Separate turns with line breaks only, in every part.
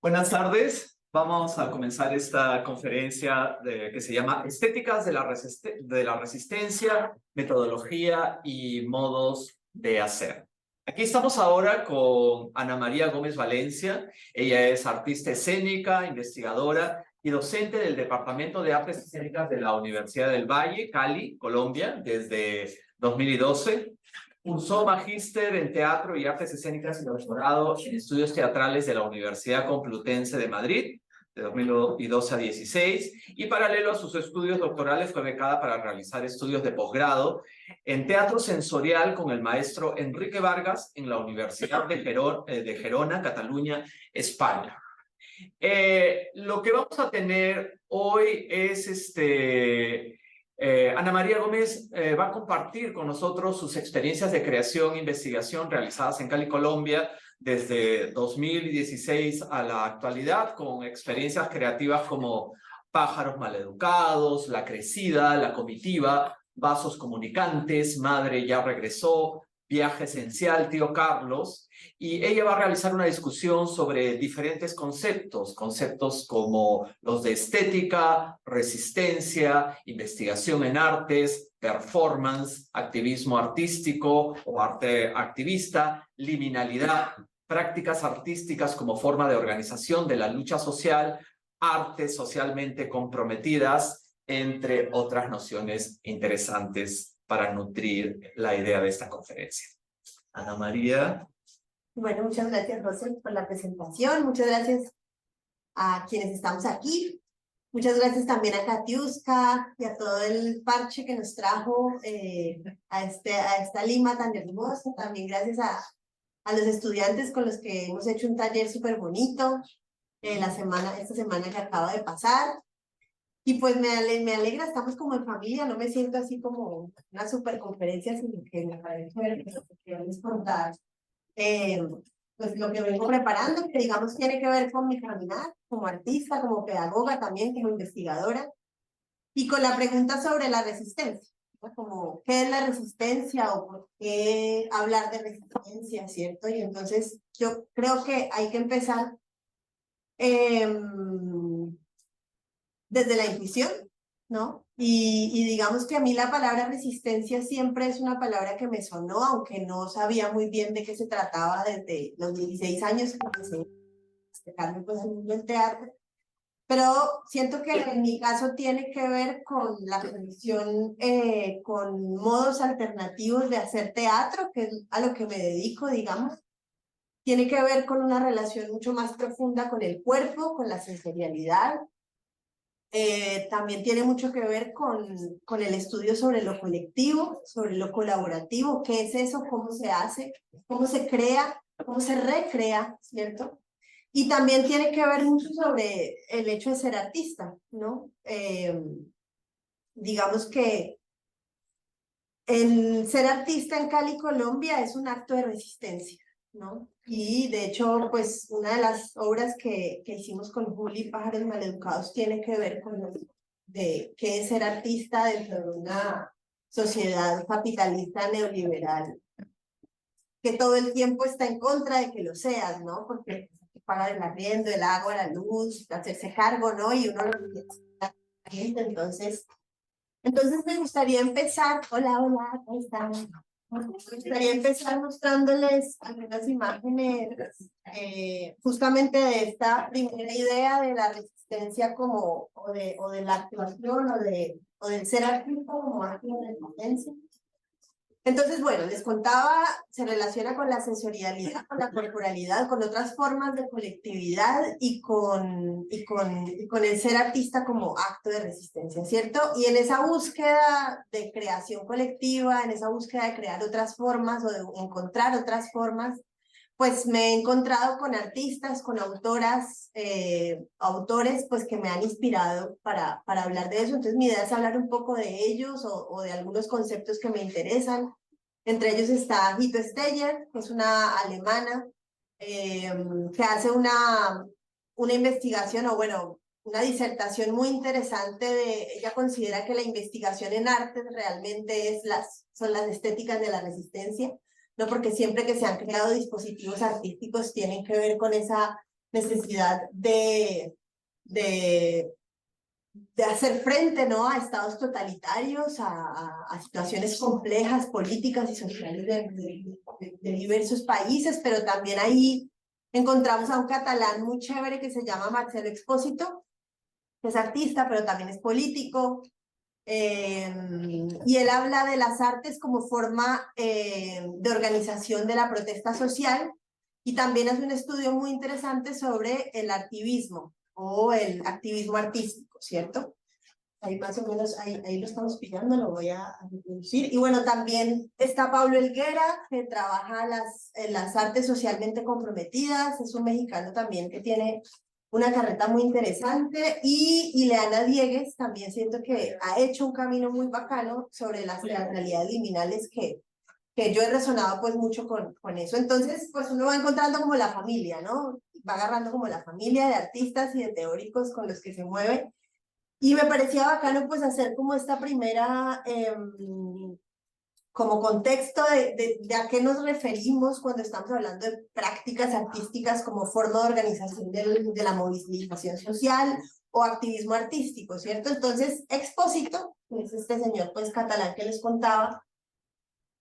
Buenas tardes. Vamos a comenzar esta conferencia que se llama Estéticas de la Resistencia, Metodología y Modos de Hacer. Aquí estamos ahora con Ana María Gómez Valencia. Ella es artista escénica, investigadora y docente del Departamento de Artes Escénicas de la Universidad del Valle, Cali, Colombia, desde 2012. Cursó magíster en teatro y artes escénicas y doctorado en estudios teatrales de la Universidad Complutense de Madrid, de 2012 a 16, y paralelo a sus estudios doctorales fue becada para realizar estudios de posgrado en teatro sensorial con el maestro Enrique Vargas en la Universidad de Gerona, Cataluña, España. Lo que vamos a tener hoy es Ana María Gómez va a compartir con nosotros sus experiencias de creación e investigación realizadas en Cali, Colombia, desde 2016 a la actualidad, con experiencias creativas como Pájaros Maleducados, La Crecida, La Comitiva, Vasos Comunicantes, Madre ya regresó, Viaje Esencial, Tío Carlos, y ella va a realizar una discusión sobre diferentes conceptos como los de estética, resistencia, investigación en artes, performance, activismo artístico o arte activista, liminalidad, prácticas artísticas como forma de organización de la lucha social, artes socialmente comprometidas, entre otras nociones interesantes para nutrir la idea de esta conferencia. Ana María.
Bueno, muchas gracias, José, por la presentación. Muchas gracias a quienes estamos aquí. Muchas gracias también a Katiuska y a todo el parche que nos trajo a esta Lima tan hermosa. También gracias a los estudiantes con los que hemos hecho un taller súper bonito esta semana que acaba de pasar. Y pues me alegra, estamos como en familia, no me siento así como una super conferencia, sino que me parece ver que vamos a contar pues lo que vengo preparando, que digamos tiene que ver con mi caminar como artista, como pedagoga también, como investigadora, y con la pregunta sobre la resistencia, ¿no? Como, ¿qué es la resistencia o por qué hablar de resistencia, cierto? Y entonces yo creo que hay que empezar desde la intuición, ¿no? Y digamos que a mí la palabra resistencia siempre es una palabra que me sonó, aunque no sabía muy bien de qué se trataba desde los 16 años que empecé a destacarme pues en el mundo del teatro. Pero siento que en mi caso tiene que ver con la relación con modos alternativos de hacer teatro, que es a lo que me dedico, digamos. Tiene que ver con una relación mucho más profunda con el cuerpo, con la sensorialidad. También tiene mucho que ver con el estudio sobre lo colectivo, sobre lo colaborativo, qué es eso, cómo se hace, cómo se crea, cómo se recrea, ¿cierto? Y también tiene que ver mucho sobre el hecho de ser artista, ¿no? Digamos que el ser artista en Cali, Colombia, es un acto de resistencia, ¿no? Y de hecho, pues una de las obras que hicimos con Juli, Pájaros Maleducados, tiene que ver con de qué es ser artista dentro de una sociedad capitalista neoliberal, que todo el tiempo está en contra de que lo seas, ¿no? Porque pagar el arriendo, el agua, la luz, hacerse cargo, ¿no? Y uno lo necesita. Entonces me gustaría empezar, hola, ¿cómo están? Me gustaría empezar mostrándoles algunas imágenes justamente de esta primera idea de la resistencia como, o de la actuación, o del ser artista como acto de resistencia. Entonces, bueno, les contaba, se relaciona con la sensorialidad, con la corporalidad, con otras formas de colectividad y con el ser artista como acto de resistencia, ¿cierto? Y en esa búsqueda de creación colectiva, en esa búsqueda de crear otras formas o de encontrar otras formas, pues me he encontrado con artistas, con autoras, autores, pues que me han inspirado para hablar de eso. Entonces mi idea es hablar un poco de ellos o de algunos conceptos que me interesan. Entre ellos está Hito Steyer, que es una alemana que hace una investigación, o bueno, una disertación muy interesante ella considera que la investigación en arte realmente son las estéticas de la resistencia, ¿no? Porque siempre que se han creado dispositivos artísticos tienen que ver con esa necesidad de hacer frente, ¿no?, a estados totalitarios, a situaciones complejas, políticas y sociales de diversos países, pero también ahí encontramos a un catalán muy chévere que se llama Marcelo Expósito, que es artista, pero también es político, y él habla de las artes como forma de organización de la protesta social, y también hace un estudio muy interesante sobre el activismo o el activismo artístico, ¿cierto? Ahí más o menos, ahí lo estamos pillando, lo voy a reproducir. Y bueno, también está Pablo Helguera, que trabaja las artes socialmente comprometidas, es un mexicano también que tiene una carrera muy interesante, y Ileana Diegues también siento que ha hecho un camino muy bacano sobre las teatralidades liminales que yo he resonado pues mucho con eso. Entonces, pues uno va encontrando como la familia, ¿no? Va agarrando como la familia de artistas y de teóricos con los que se mueve. Y me parecía bacano pues hacer como esta primera, como contexto de a qué nos referimos cuando estamos hablando de prácticas artísticas como forma de organización de la movilización social o activismo artístico, ¿cierto? Entonces, Expósito, que es este señor pues catalán que les contaba,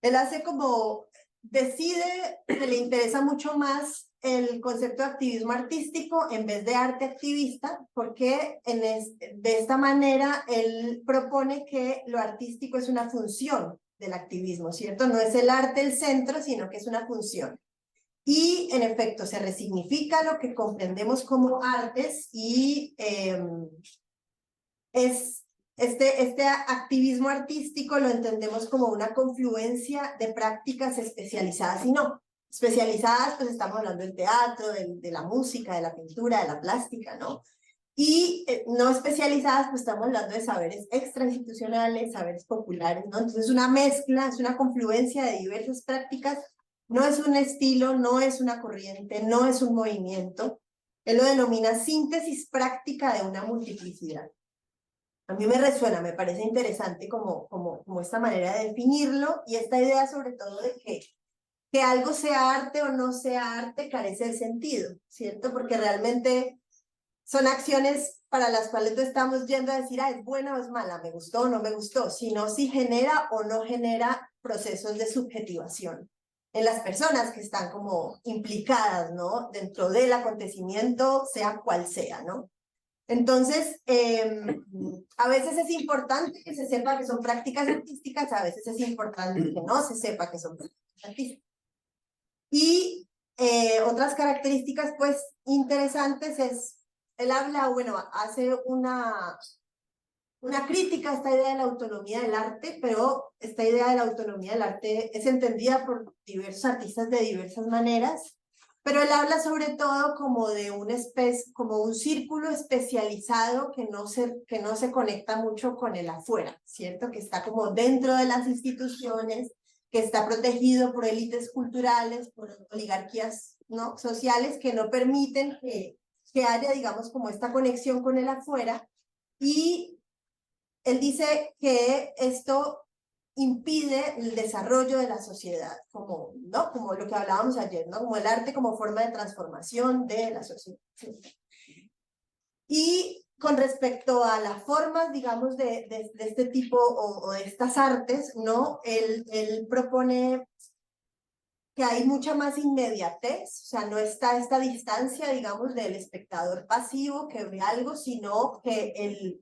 él hace como, decide que le interesa mucho más el concepto de activismo artístico en vez de arte activista, porque de esta manera él propone que lo artístico es una función del activismo, ¿cierto? No es el arte el centro, sino que es una función. Y en efecto, se resignifica lo que comprendemos como artes y este activismo artístico lo entendemos como una confluencia de prácticas especializadas y no. Especializadas, pues estamos hablando del teatro, de la música, de la pintura, de la plástica, ¿no? Y no especializadas, pues estamos hablando de saberes extrainstitucionales, saberes populares, ¿no? Entonces es una mezcla, es una confluencia de diversas prácticas, no es un estilo, no es una corriente, no es un movimiento. Él lo denomina síntesis práctica de una multiplicidad. A mí me resuena, me parece interesante como esta manera de definirlo, y esta idea sobre todo de que algo sea arte o no sea arte carece de sentido, ¿cierto? Porque realmente son acciones para las cuales no estamos yendo a decir, es buena o es mala, me gustó o no me gustó, sino si genera o no genera procesos de subjetivación en las personas que están como implicadas, ¿no?, dentro del acontecimiento, sea cual sea, ¿no? Entonces, a veces es importante que se sepa que son prácticas artísticas, a veces es importante que no se sepa que son prácticas artísticas. Y otras características, pues, interesantes es, él habla, bueno, hace una crítica a esta idea de la autonomía del arte, pero esta idea de la autonomía del arte es entendida por diversos artistas de diversas maneras. Pero él habla sobre todo como de como un círculo especializado que no se conecta mucho con el afuera, ¿cierto? Que está como dentro de las instituciones, que está protegido por élites culturales, por oligarquías, ¿no?, sociales, que no permiten que haya, digamos, como esta conexión con el afuera. Y él dice que esto impide el desarrollo de la sociedad, ¿no?, como lo que hablábamos ayer, ¿no?, como el arte como forma de transformación de la sociedad. Y con respecto a las formas, digamos, de este tipo o de estas artes, ¿no?, él propone que hay mucha más inmediatez, o sea, no está esta distancia, digamos, del espectador pasivo que ve algo, sino que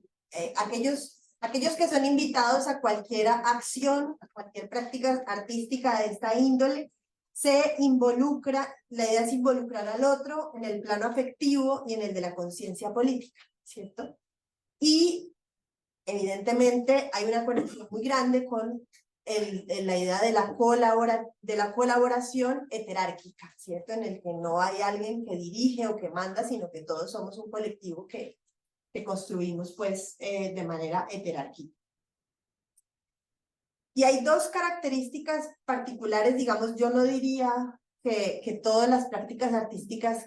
aquellos que son invitados a cualquier acción, a cualquier práctica artística de esta índole, se involucra, la idea es involucrar al otro en el plano afectivo y en el de la conciencia política, ¿cierto? Y evidentemente hay una conexión muy grande con la idea de la colaboración heterárquica, ¿cierto? En el que no hay alguien que dirige o que manda, sino que todos somos un colectivo que construimos pues de manera heterárquica. Y hay dos características particulares, digamos, yo no diría que todas las prácticas artísticas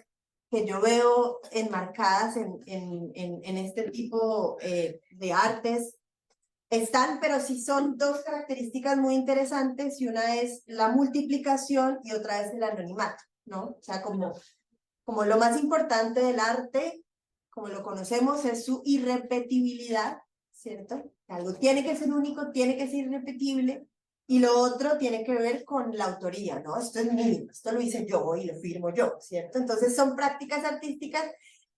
que yo veo enmarcadas en este tipo de artes están, pero sí son dos características muy interesantes, y una es la multiplicación y otra es el anonimato, ¿no? O sea, como como lo más importante del arte, como lo conocemos, es su irrepetibilidad, ¿cierto? Algo tiene que ser único, tiene que ser irrepetible, y lo otro tiene que ver con la autoría, ¿no? Esto es mío, esto lo hice yo y lo firmo yo, ¿cierto? Entonces son prácticas artísticas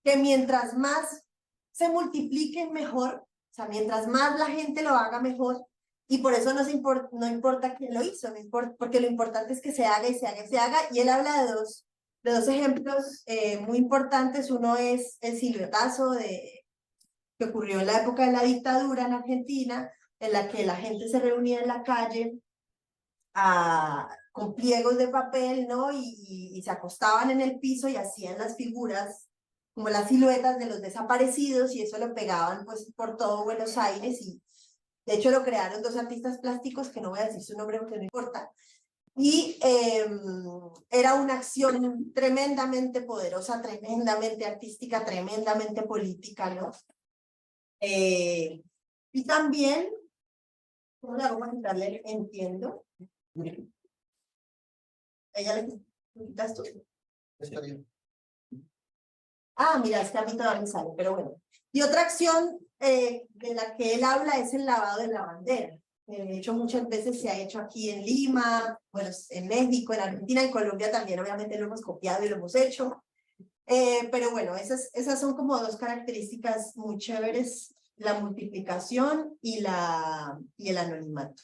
que mientras más se multipliquen mejor, o sea, mientras más la gente lo haga mejor, y por eso no importa quién lo hizo, no importa, porque lo importante es que se haga y se haga y se haga, y él habla de dos ejemplos muy importantes. Uno es el siluetazo que ocurrió en la época de la dictadura en Argentina, en la que la gente se reunía en la calle con pliegos de papel, ¿no? Y se acostaban en el piso y hacían las figuras, como las siluetas de los desaparecidos, y eso lo pegaban pues por todo Buenos Aires, y de hecho lo crearon dos artistas plásticos, que no voy a decir su nombre porque no importa, y era una acción tremendamente poderosa, tremendamente artística, tremendamente política, ¿no? Y también, ¿cómo le hago para quitarle? Entiendo. ¿Ella le quitas tú?
Está bien.
Ah, mira, es que a mí todavía me sale, pero bueno. Y otra acción de la que él habla es el lavado de la bandera. De hecho, muchas veces se ha hecho aquí en Lima, bueno, en México, en Argentina, en Colombia también, obviamente lo hemos copiado y lo hemos hecho. Pero bueno, esas son como dos características muy chéveres, la multiplicación y el anonimato.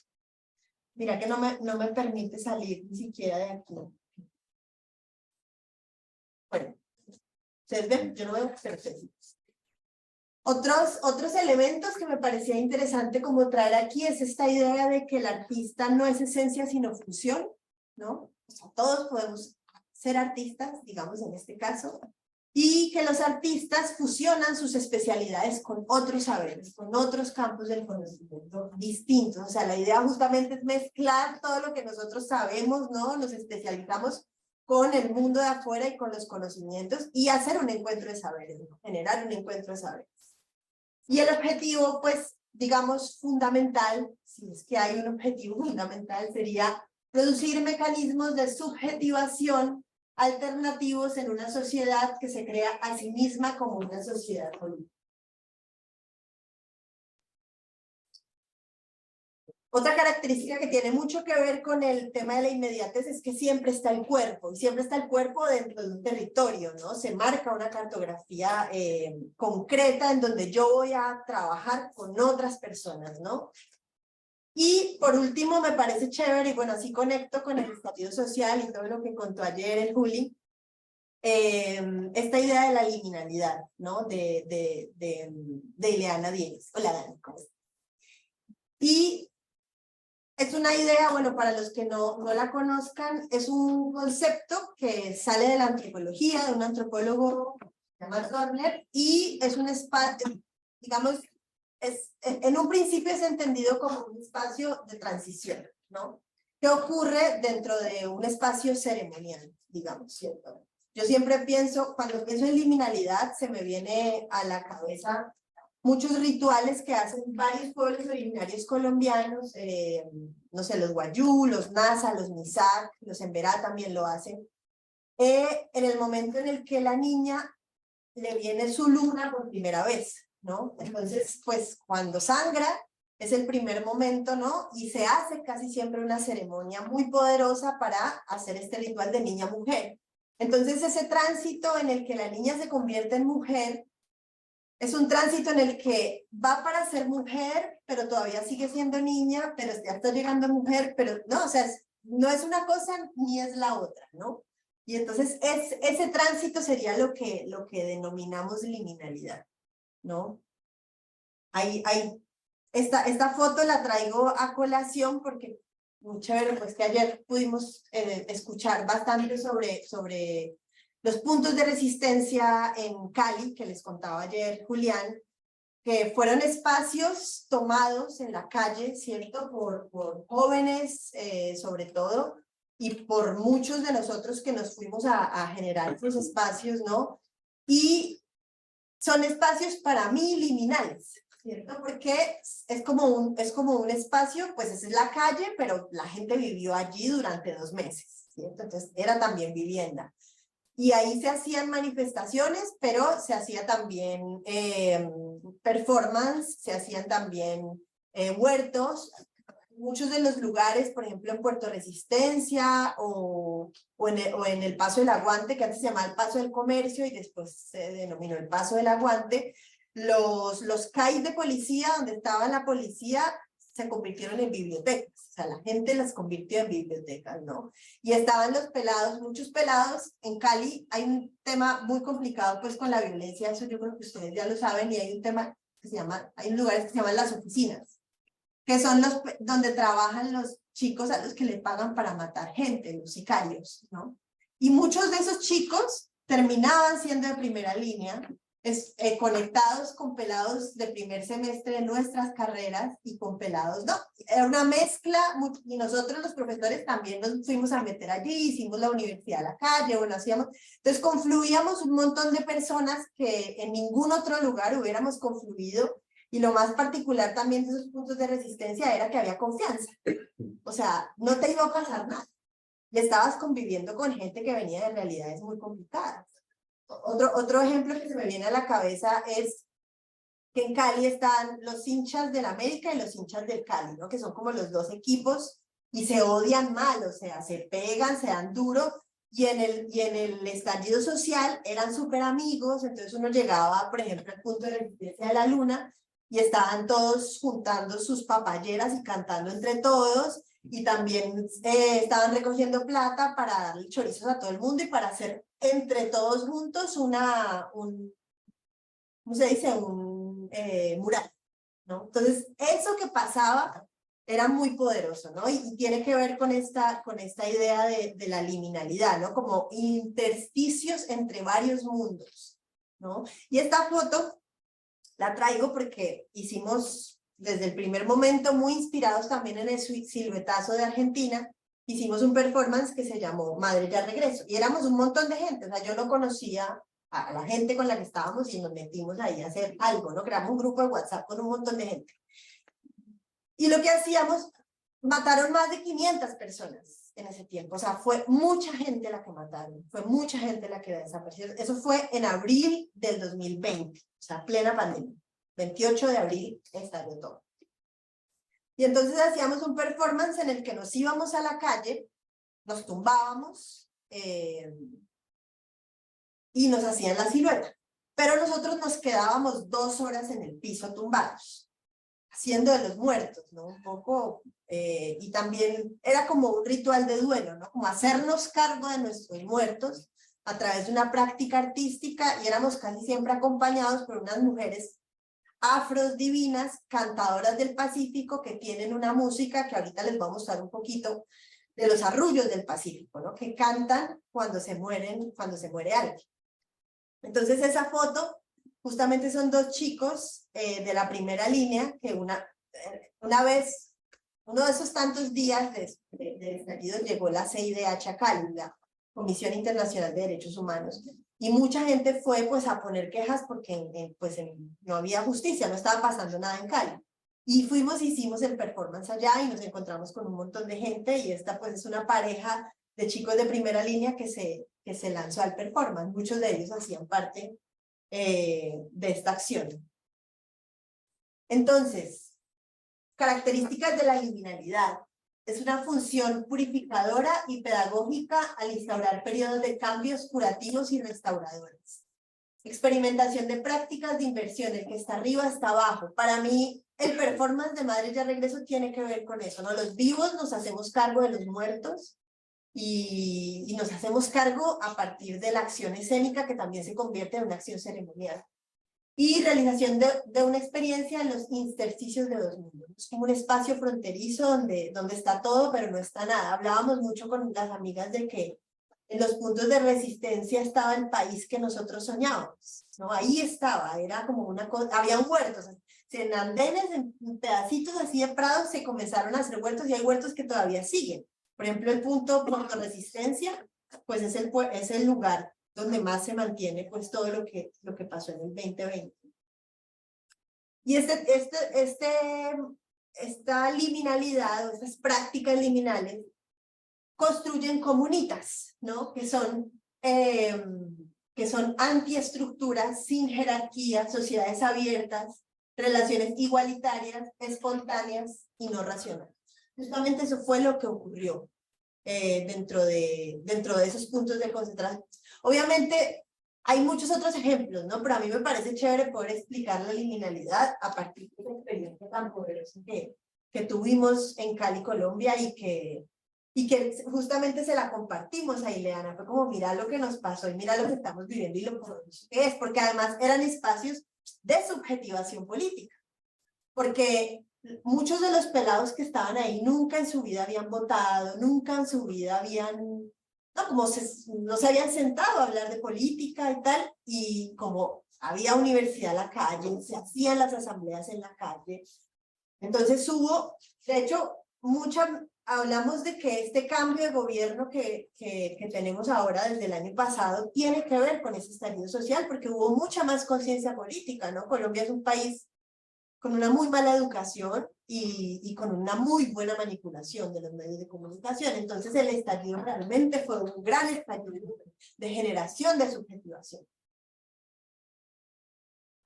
Mira que no me permite salir ni siquiera de aquí. Bueno, ustedes ven, yo no veo, pero ustedes. Otros elementos que me parecía interesante como traer aquí es esta idea de que el artista no es esencia sino función, ¿no? O sea, todos podemos ser artistas, digamos en este caso, y que los artistas fusionan sus especialidades con otros saberes, con otros campos del conocimiento distintos. O sea, la idea justamente es mezclar todo lo que nosotros sabemos, ¿no? Nos especializamos con el mundo de afuera y con los conocimientos, y hacer un encuentro de saberes, ¿no? Generar un encuentro de saberes. Y el objetivo, pues, digamos, fundamental, si es que hay un objetivo fundamental, sería producir mecanismos de subjetivación alternativos en una sociedad que se crea a sí misma como una sociedad política. Otra característica que tiene mucho que ver con el tema de la inmediatez es que siempre está el cuerpo, y siempre está el cuerpo dentro de un territorio, ¿no? Se marca una cartografía concreta en donde yo voy a trabajar con otras personas, ¿no? Y por último, me parece chévere, y bueno, así conecto con el estallido social y todo lo que contó ayer el Juli, esta idea de la liminalidad, ¿no? De Ileana Díez. Hola, Dani, ¿cómo estás? Y es una idea, bueno, para los que no la conozcan, es un concepto que sale de la antropología, de un antropólogo llamado Turner, y es un espacio, digamos, en un principio es entendido como un espacio de transición, ¿no? ¿Qué ocurre dentro de un espacio ceremonial, digamos, ¿cierto? Yo siempre pienso, cuando pienso en liminalidad, se me viene a la cabeza muchos rituales que hacen varios pueblos originarios colombianos, no sé, los Wayuu, los Nasa, los Misak, los Emberá también lo hacen, en el momento en el que la niña le viene su luna por primera vez, ¿no? Entonces, pues cuando sangra es el primer momento, ¿no? Y se hace casi siempre una ceremonia muy poderosa para hacer este ritual de niña-mujer. Entonces ese tránsito en el que la niña se convierte en mujer es un tránsito en el que va para ser mujer, pero todavía sigue siendo niña, pero ya está llegando a mujer, pero no, o sea, no es una cosa ni es la otra, ¿no? Y entonces ese tránsito sería lo que denominamos liminalidad, ¿no? Esta foto la traigo a colación porque muy chévere, pues que ayer pudimos escuchar bastante sobre los puntos de resistencia en Cali, que les contaba ayer Julián, que fueron espacios tomados en la calle, ¿cierto? Por jóvenes, sobre todo, y por muchos de nosotros que nos fuimos a generar esos espacios, ¿no? Y son espacios para mí liminales, ¿cierto? Porque es como un espacio, pues es la calle, pero la gente vivió allí durante 2 meses, ¿cierto? Entonces era también vivienda. y ahí se hacían manifestaciones, pero se hacía también performance, se hacían también huertos. Muchos de los lugares, por ejemplo en Puerto Resistencia o en el Paso del Aguante, que antes se llamaba el Paso del Comercio y después se denominó el Paso del Aguante, los CAIs de policía, donde estaba la policía, se convirtieron en bibliotecas, o sea, la gente las convirtió en bibliotecas, ¿no? Y estaban los pelados, muchos pelados. En Cali hay un tema muy complicado pues con la violencia, eso yo creo que ustedes ya lo saben, y hay un tema que se llama, hay lugares que se llaman las oficinas, que son donde trabajan los chicos a los que le pagan para matar gente, los sicarios, ¿no? Y muchos de esos chicos terminaban siendo de primera línea, conectados con pelados de primer semestre de nuestras carreras y con pelados no. Era una mezcla, y nosotros los profesores también nos fuimos a meter allí, hicimos la universidad a la calle, bueno, hacíamos, entonces confluíamos un montón de personas que en ningún otro lugar hubiéramos confluido. Y lo más particular también de esos puntos de resistencia era que había confianza. O sea, no te iba a pasar nada. Y estabas conviviendo con gente que venía de realidades muy complicadas. Otro ejemplo que se me viene a la cabeza es que en Cali están los hinchas del América y los hinchas del Cali, ¿no? Que son como los dos equipos y se odian mal, o sea, se pegan, se dan duro. Y en el estallido social eran súper amigos, entonces uno llegaba, por ejemplo, al punto de resistencia de la Luna, y estaban todos juntando sus papayeras y cantando entre todos, y también estaban recogiendo plata para darle chorizos a todo el mundo y para hacer entre todos juntos ¿cómo se dice? Un mural, ¿no? Entonces, eso que pasaba era muy poderoso, ¿no? Y tiene que ver con esta idea de la liminalidad, ¿no? Como intersticios entre varios mundos, ¿no? Y esta foto la traigo porque hicimos desde el primer momento, muy inspirados también en el siluetazo de Argentina, hicimos un performance que se llamó Madre ya regreso, y éramos un montón de gente, o sea, yo no conocía a la gente con la que estábamos y nos metimos ahí a hacer algo, ¿no? Creamos un grupo de WhatsApp con un montón de gente. Y lo que hacíamos, mataron más de 500 personas en ese tiempo, o sea, fue mucha gente la que mataron, fue mucha gente la que desapareció. Eso fue en abril del 2020, o sea, plena pandemia. 28 de abril estalló todo. Y entonces hacíamos un performance en el que nos íbamos a la calle, nos tumbábamos y nos hacían la silueta. Pero nosotros nos quedábamos 2 horas en el piso tumbados, haciendo de los muertos, ¿no? Un poco, y también era como un ritual de duelo, ¿no? Como hacernos cargo de nuestros muertos a través de una práctica artística, y éramos casi siempre acompañados por unas mujeres afros divinas, cantadoras del Pacífico, que tienen una música que ahorita les voy a mostrar un poquito, de los arrullos del Pacífico, ¿no? Que cantan cuando se muere alguien. Entonces esa foto justamente son 2 chicos de la primera línea que una vez, uno de esos tantos días de estallido, llegó la CIDH a Cali, la Comisión Internacional de Derechos Humanos, y mucha gente fue pues a poner quejas porque no había justicia, no estaba pasando nada en Cali. Y fuimos, hicimos el performance allá y nos encontramos con un montón de gente, y esta pues es una pareja de chicos de primera línea que se lanzó al performance. Muchos de ellos hacían parte de esta acción. Entonces, características de la liminalidad. Es una función purificadora y pedagógica al instaurar periodos de cambios curativos y restauradores. Experimentación de prácticas de inversión, el que está arriba está abajo. Para mí, el performance de Madre ya regreso tiene que ver con eso, ¿no? Los vivos nos hacemos cargo de los muertos, y nos hacemos cargo a partir de la acción escénica, que también se convierte en una acción ceremonial. Y realización de una experiencia en los intersticios de 2 mundos. Es como un espacio fronterizo donde está todo, pero no está nada. Hablábamos mucho con las amigas de que en los puntos de resistencia estaba el país que nosotros soñábamos, ¿no? Ahí estaba, era como una cosa, había huertos, en andenes, en pedacitos así de prados se comenzaron a hacer huertos, y hay huertos que todavía siguen. Por ejemplo, el punto Puerto Resistencia, pues es el lugar donde más se mantiene pues todo lo que pasó en el 2020. Y esta liminalidad, o estas prácticas liminales, construyen comunitas, ¿no? Que son que son antiestructuras, sin jerarquía, sociedades abiertas, relaciones igualitarias, espontáneas y no racionales. Justamente eso fue lo que ocurrió dentro de esos puntos de concentración. Obviamente hay muchos otros ejemplos, ¿no? Pero a mí me parece chévere poder explicar la liminalidad a partir de una experiencia tan poderosa que tuvimos en Cali, Colombia, y que justamente se la compartimos a Ileana. Fue como, mira lo que nos pasó y mira lo que estamos viviendo y lo poderoso que es, porque además eran espacios de subjetivación política, porque muchos de los pelados que estaban ahí nunca en su vida habían votado, nunca en su vida habían, no, no se habían sentado a hablar de política y tal, y como había universidad en la calle, se hacían las asambleas en la calle, entonces hubo, de hecho, hablamos de que este cambio de gobierno que tenemos ahora desde el año pasado tiene que ver con ese estallido social, porque hubo mucha más conciencia política, ¿no? Colombia es un país con una muy mala educación y con una muy buena manipulación de los medios de comunicación. Entonces el estallido realmente fue un gran estallido de generación de subjetivación.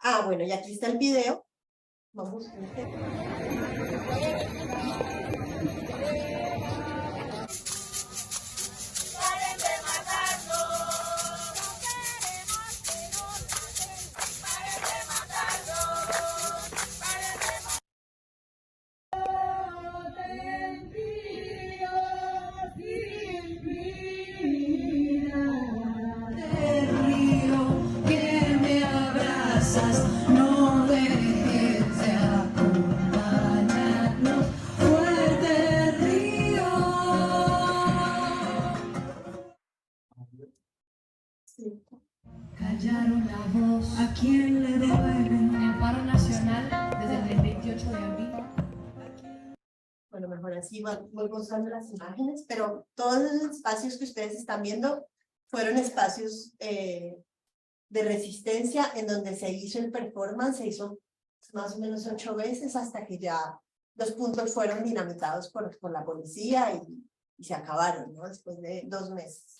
Ah, bueno, y aquí está el video. Vamos a ver.
Callaron la voz. ¿A quién le deben? El paro nacional desde el 28 de abril.
Bueno, mejor así voy mostrando las imágenes, pero todos los espacios que ustedes están viendo fueron espacios de resistencia en donde se hizo el performance, se hizo más o menos 8 veces hasta que ya los puntos fueron dinamitados por la policía y se acabaron, ¿no? Después de 2 meses.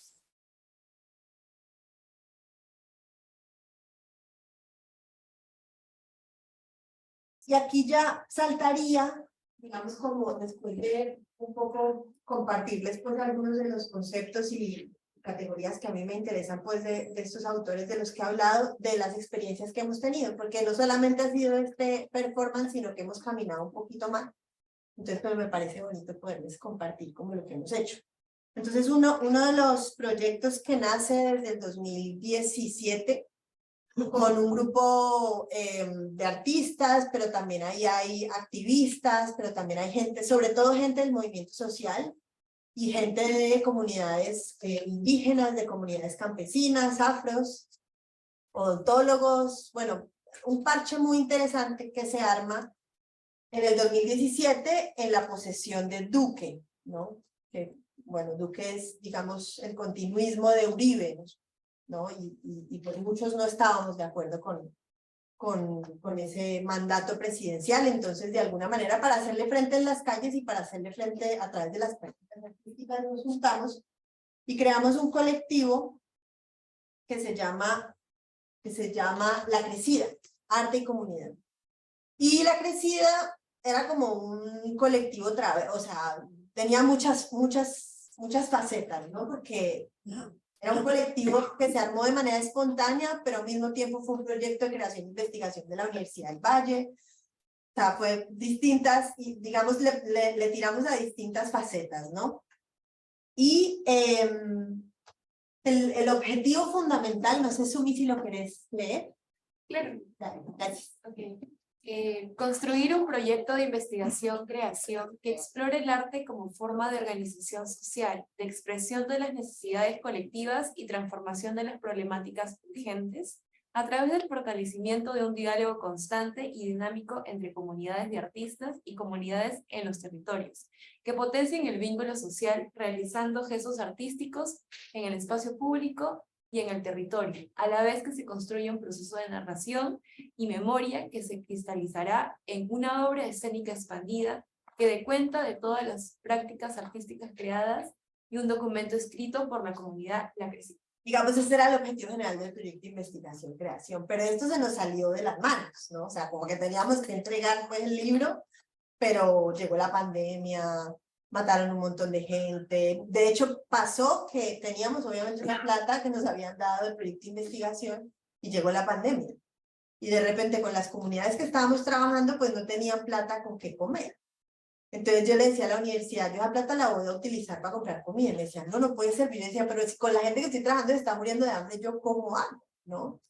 Y aquí ya saltaría, digamos, como después de un poco compartirles pues algunos de los conceptos y categorías que a mí me interesan pues de estos autores de los que he hablado, de las experiencias que hemos tenido, porque no solamente ha sido este performance, sino que hemos caminado un poquito más. Entonces pues me parece bonito poderles compartir como lo que hemos hecho. Entonces uno de los proyectos que nace desde el 2017 con un grupo de artistas, pero también ahí hay activistas, pero también hay gente, sobre todo gente del movimiento social y gente de comunidades indígenas, de comunidades campesinas, afros, odontólogos, bueno, un parche muy interesante que se arma en el 2017 en la posesión de Duque, ¿no? Que, bueno, Duque es, digamos, el continuismo de Uribe, ¿no? Y pues muchos no estábamos de acuerdo con ese mandato presidencial, entonces de alguna manera para hacerle frente en las calles y para hacerle frente a través de las prácticas artísticas nos juntamos y creamos un colectivo que se llama La Crecida, Arte y Comunidad. Y La Crecida era como un colectivo, o sea, tenía muchas facetas, ¿no? Porque era un colectivo que se armó de manera espontánea, pero al mismo tiempo fue un proyecto de creación e investigación de la Universidad del Valle. O sea, fue distintas, y digamos, le tiramos a distintas facetas, ¿no? Y el objetivo fundamental, no sé, Sumi, si lo querés leer.
Claro.
Gracias.
Okay. Construir un proyecto de investigación-creación que explore el arte como forma de organización social, de expresión de las necesidades colectivas y transformación de las problemáticas urgentes, a través del fortalecimiento de un diálogo constante y dinámico entre comunidades de artistas y comunidades en los territorios, que potencien el vínculo social realizando gestos artísticos en el espacio público y en el territorio, a la vez que se construye un proceso de narración y memoria que se cristalizará en una obra escénica expandida que dé cuenta de todas las prácticas artísticas creadas y un documento escrito por la comunidad La Crecida.
Digamos, ese era el objetivo general del proyecto de investigación-creación, pero esto se nos salió de las manos, ¿no? O sea, como que teníamos que entregar pues el libro, pero llegó la pandemia, mataron un montón de gente. De hecho, pasó que teníamos obviamente una plata que nos habían dado el proyecto de investigación y llegó la pandemia. Y de repente con las comunidades que estábamos trabajando, pues no tenían plata con qué comer. Entonces yo le decía a la universidad, yo esa plata la voy a utilizar para comprar comida. Y me decían, no, no puede servir. Yo decía, pero si con la gente que estoy trabajando se está muriendo de hambre, ¿yo cómo hago? ¿No?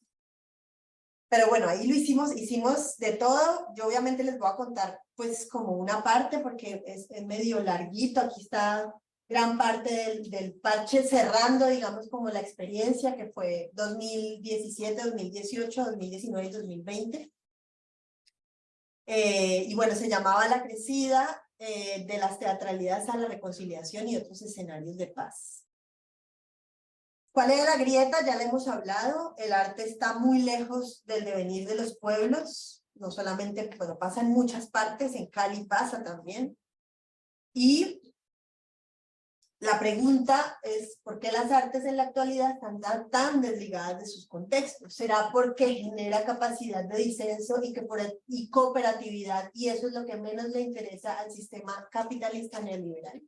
Pero bueno, ahí lo hicimos de todo. Yo obviamente les voy a contar pues como una parte porque es medio larguito. Aquí está gran parte del parche cerrando, digamos, como la experiencia que fue 2017, 2018, 2019 y 2020. Y bueno, se llamaba La Crecida, de las teatralidades a la reconciliación y otros escenarios de paz. ¿Cuál es la grieta? Ya le hemos hablado. El arte está muy lejos del devenir de los pueblos. No solamente, bueno, pasa en muchas partes, en Cali pasa también. Y la pregunta es, ¿por qué las artes en la actualidad están tan desligadas de sus contextos? ¿Será porque genera capacidad de disenso y cooperatividad, y eso es lo que menos le interesa al sistema capitalista neoliberal?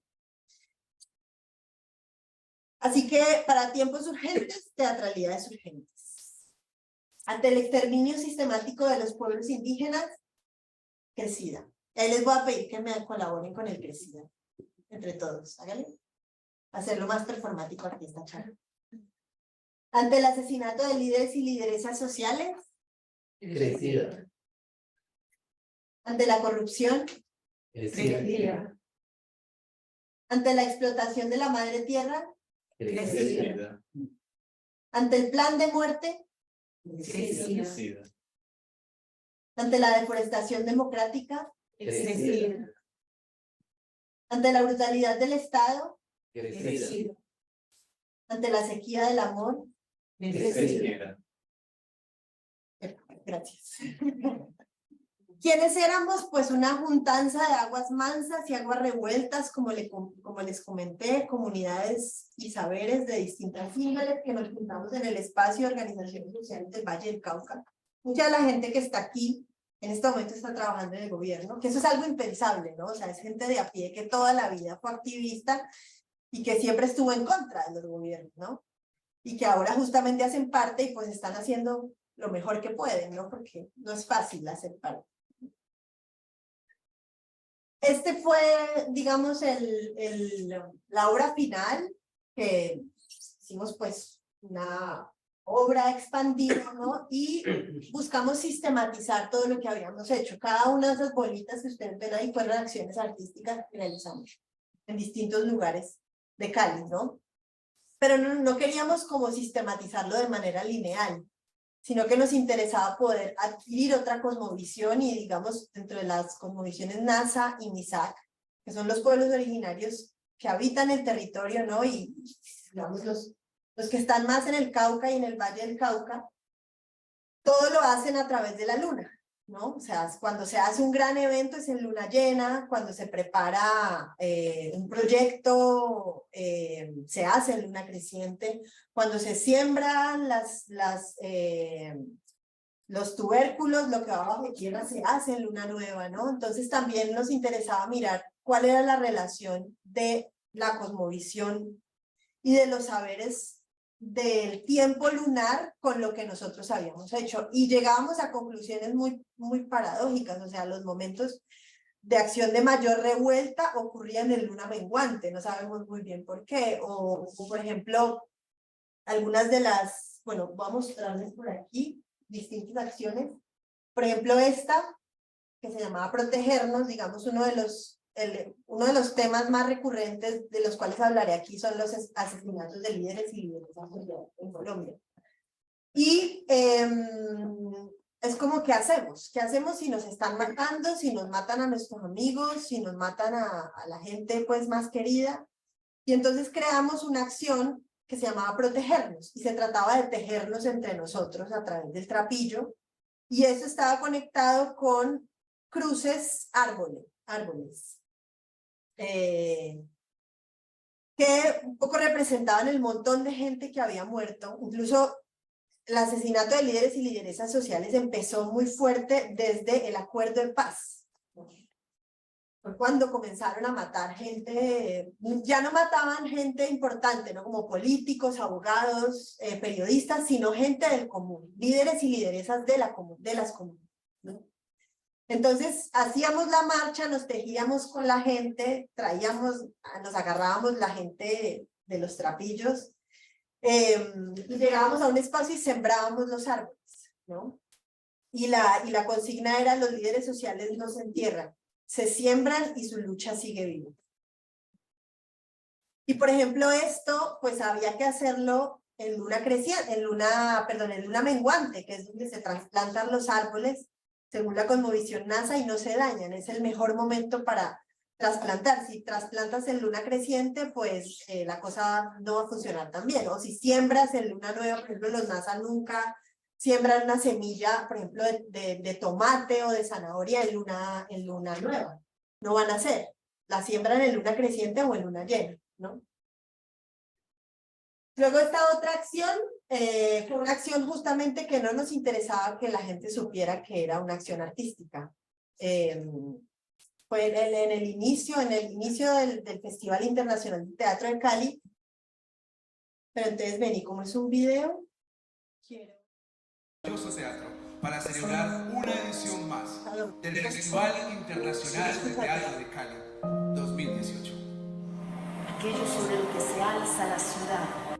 Así que, para tiempos urgentes, teatralidades urgentes. Ante el exterminio sistemático de los pueblos indígenas, crecida. Ahí les voy a pedir que me colaboren con el crecida, entre todos, háganle. Hacerlo más performático aquí esta charla. Ante el asesinato de líderes y lideresas sociales,
Crecida.
ante la corrupción,
Crecida.
ante la explotación de la madre tierra,
Crecida.
ante el plan de muerte,
Crecida.
ante la deforestación democrática,
Crecida.
ante la brutalidad del Estado,
Crecida.
ante la sequía del amor.
Crecida.
Gracias. ¿Quiénes éramos? Pues una juntanza de aguas mansas y aguas revueltas, como les comenté, comunidades y saberes de distintas índoles que nos juntamos en el espacio de organizaciones sociales del Valle del Cauca. Mucha de la gente que está aquí en este momento está trabajando en el gobierno, que eso es algo impensable, ¿no? O sea, es gente de a pie que toda la vida fue activista y que siempre estuvo en contra de los gobiernos, ¿no? Y que ahora justamente hacen parte y pues están haciendo lo mejor que pueden, ¿no? Porque no es fácil hacer parte. Este fue, digamos, la obra final, que hicimos pues una obra expandida, ¿no? Y buscamos sistematizar todo lo que habíamos hecho. Cada una de esas bolitas que ustedes ven ahí fueron acciones artísticas que realizamos en distintos lugares de Cali, ¿no? Pero no queríamos como sistematizarlo de manera lineal, sino que nos interesaba poder adquirir otra cosmovisión y, digamos, dentro de las cosmovisiones Nasa y Misak, que son los pueblos originarios que habitan el territorio, ¿no? Y, digamos, los que están más en el Cauca y en el Valle del Cauca, todo lo hacen a través de la luna, ¿no? O sea, cuando se hace un gran evento es en luna llena, cuando se prepara un proyecto, se hace en luna creciente, cuando se siembran los tubérculos, lo que va bajo tierra se hace en luna nueva, ¿no? Entonces también nos interesaba mirar cuál era la relación de la cosmovisión y de los saberes del tiempo lunar con lo que nosotros habíamos hecho, y llegábamos a conclusiones muy paradójicas. O sea, los momentos de acción de mayor revuelta ocurrían en luna menguante, no sabemos muy bien por qué, o por ejemplo, algunas de las, bueno, voy a mostrarles por aquí distintas acciones. Por ejemplo, esta, que se llamaba Protegernos, digamos, uno de los temas más recurrentes de los cuales hablaré aquí son los asesinatos de líderes y lideresas en Colombia. Y es como, ¿qué hacemos? ¿Qué hacemos si nos están matando, si nos matan a nuestros amigos, si nos matan a la gente pues más querida? Y entonces creamos una acción que se llamaba Protegernos, y se trataba de tejernos entre nosotros a través del trapillo, y eso estaba conectado con cruces árboles. Que que un poco representaban el montón de gente que había muerto. Incluso el asesinato de líderes y lideresas sociales empezó muy fuerte desde el acuerdo de paz. Fue cuando comenzaron a matar gente, ya no mataban gente importante, ¿no? Como políticos, abogados, periodistas, sino gente del común, líderes y lideresas de las comunidades, ¿no? Entonces hacíamos la marcha, nos tejíamos con la gente, nos agarrábamos la gente de los trapillos, y llegábamos a un espacio y sembrábamos los árboles, ¿no? Y la consigna era: los líderes sociales no se entierran, se siembran y su lucha sigue viva. Y por ejemplo esto, pues había que hacerlo en luna creciente, en luna menguante, que es donde se trasplantan los árboles, según la cosmovisión NASA, y no se dañan. Es el mejor momento para trasplantar. Si trasplantas en luna creciente, pues la cosa no va a funcionar tan bien. O si siembras en luna nueva, por ejemplo, los NASA nunca siembran una semilla, por ejemplo, de tomate o de zanahoria en luna nueva. No van a hacer. La siembran en luna creciente o en luna llena, ¿no? Luego esta otra acción fue una acción justamente que no nos interesaba que la gente supiera que era una acción artística. Fue en el inicio del Festival Internacional de Teatro de Cali. Pero entonces vení, como es un video, quiero...
Teatro, para celebrar una edición más del Festival Internacional de Teatro de Cali 2018.
Aquello sobre lo que se alza la ciudad.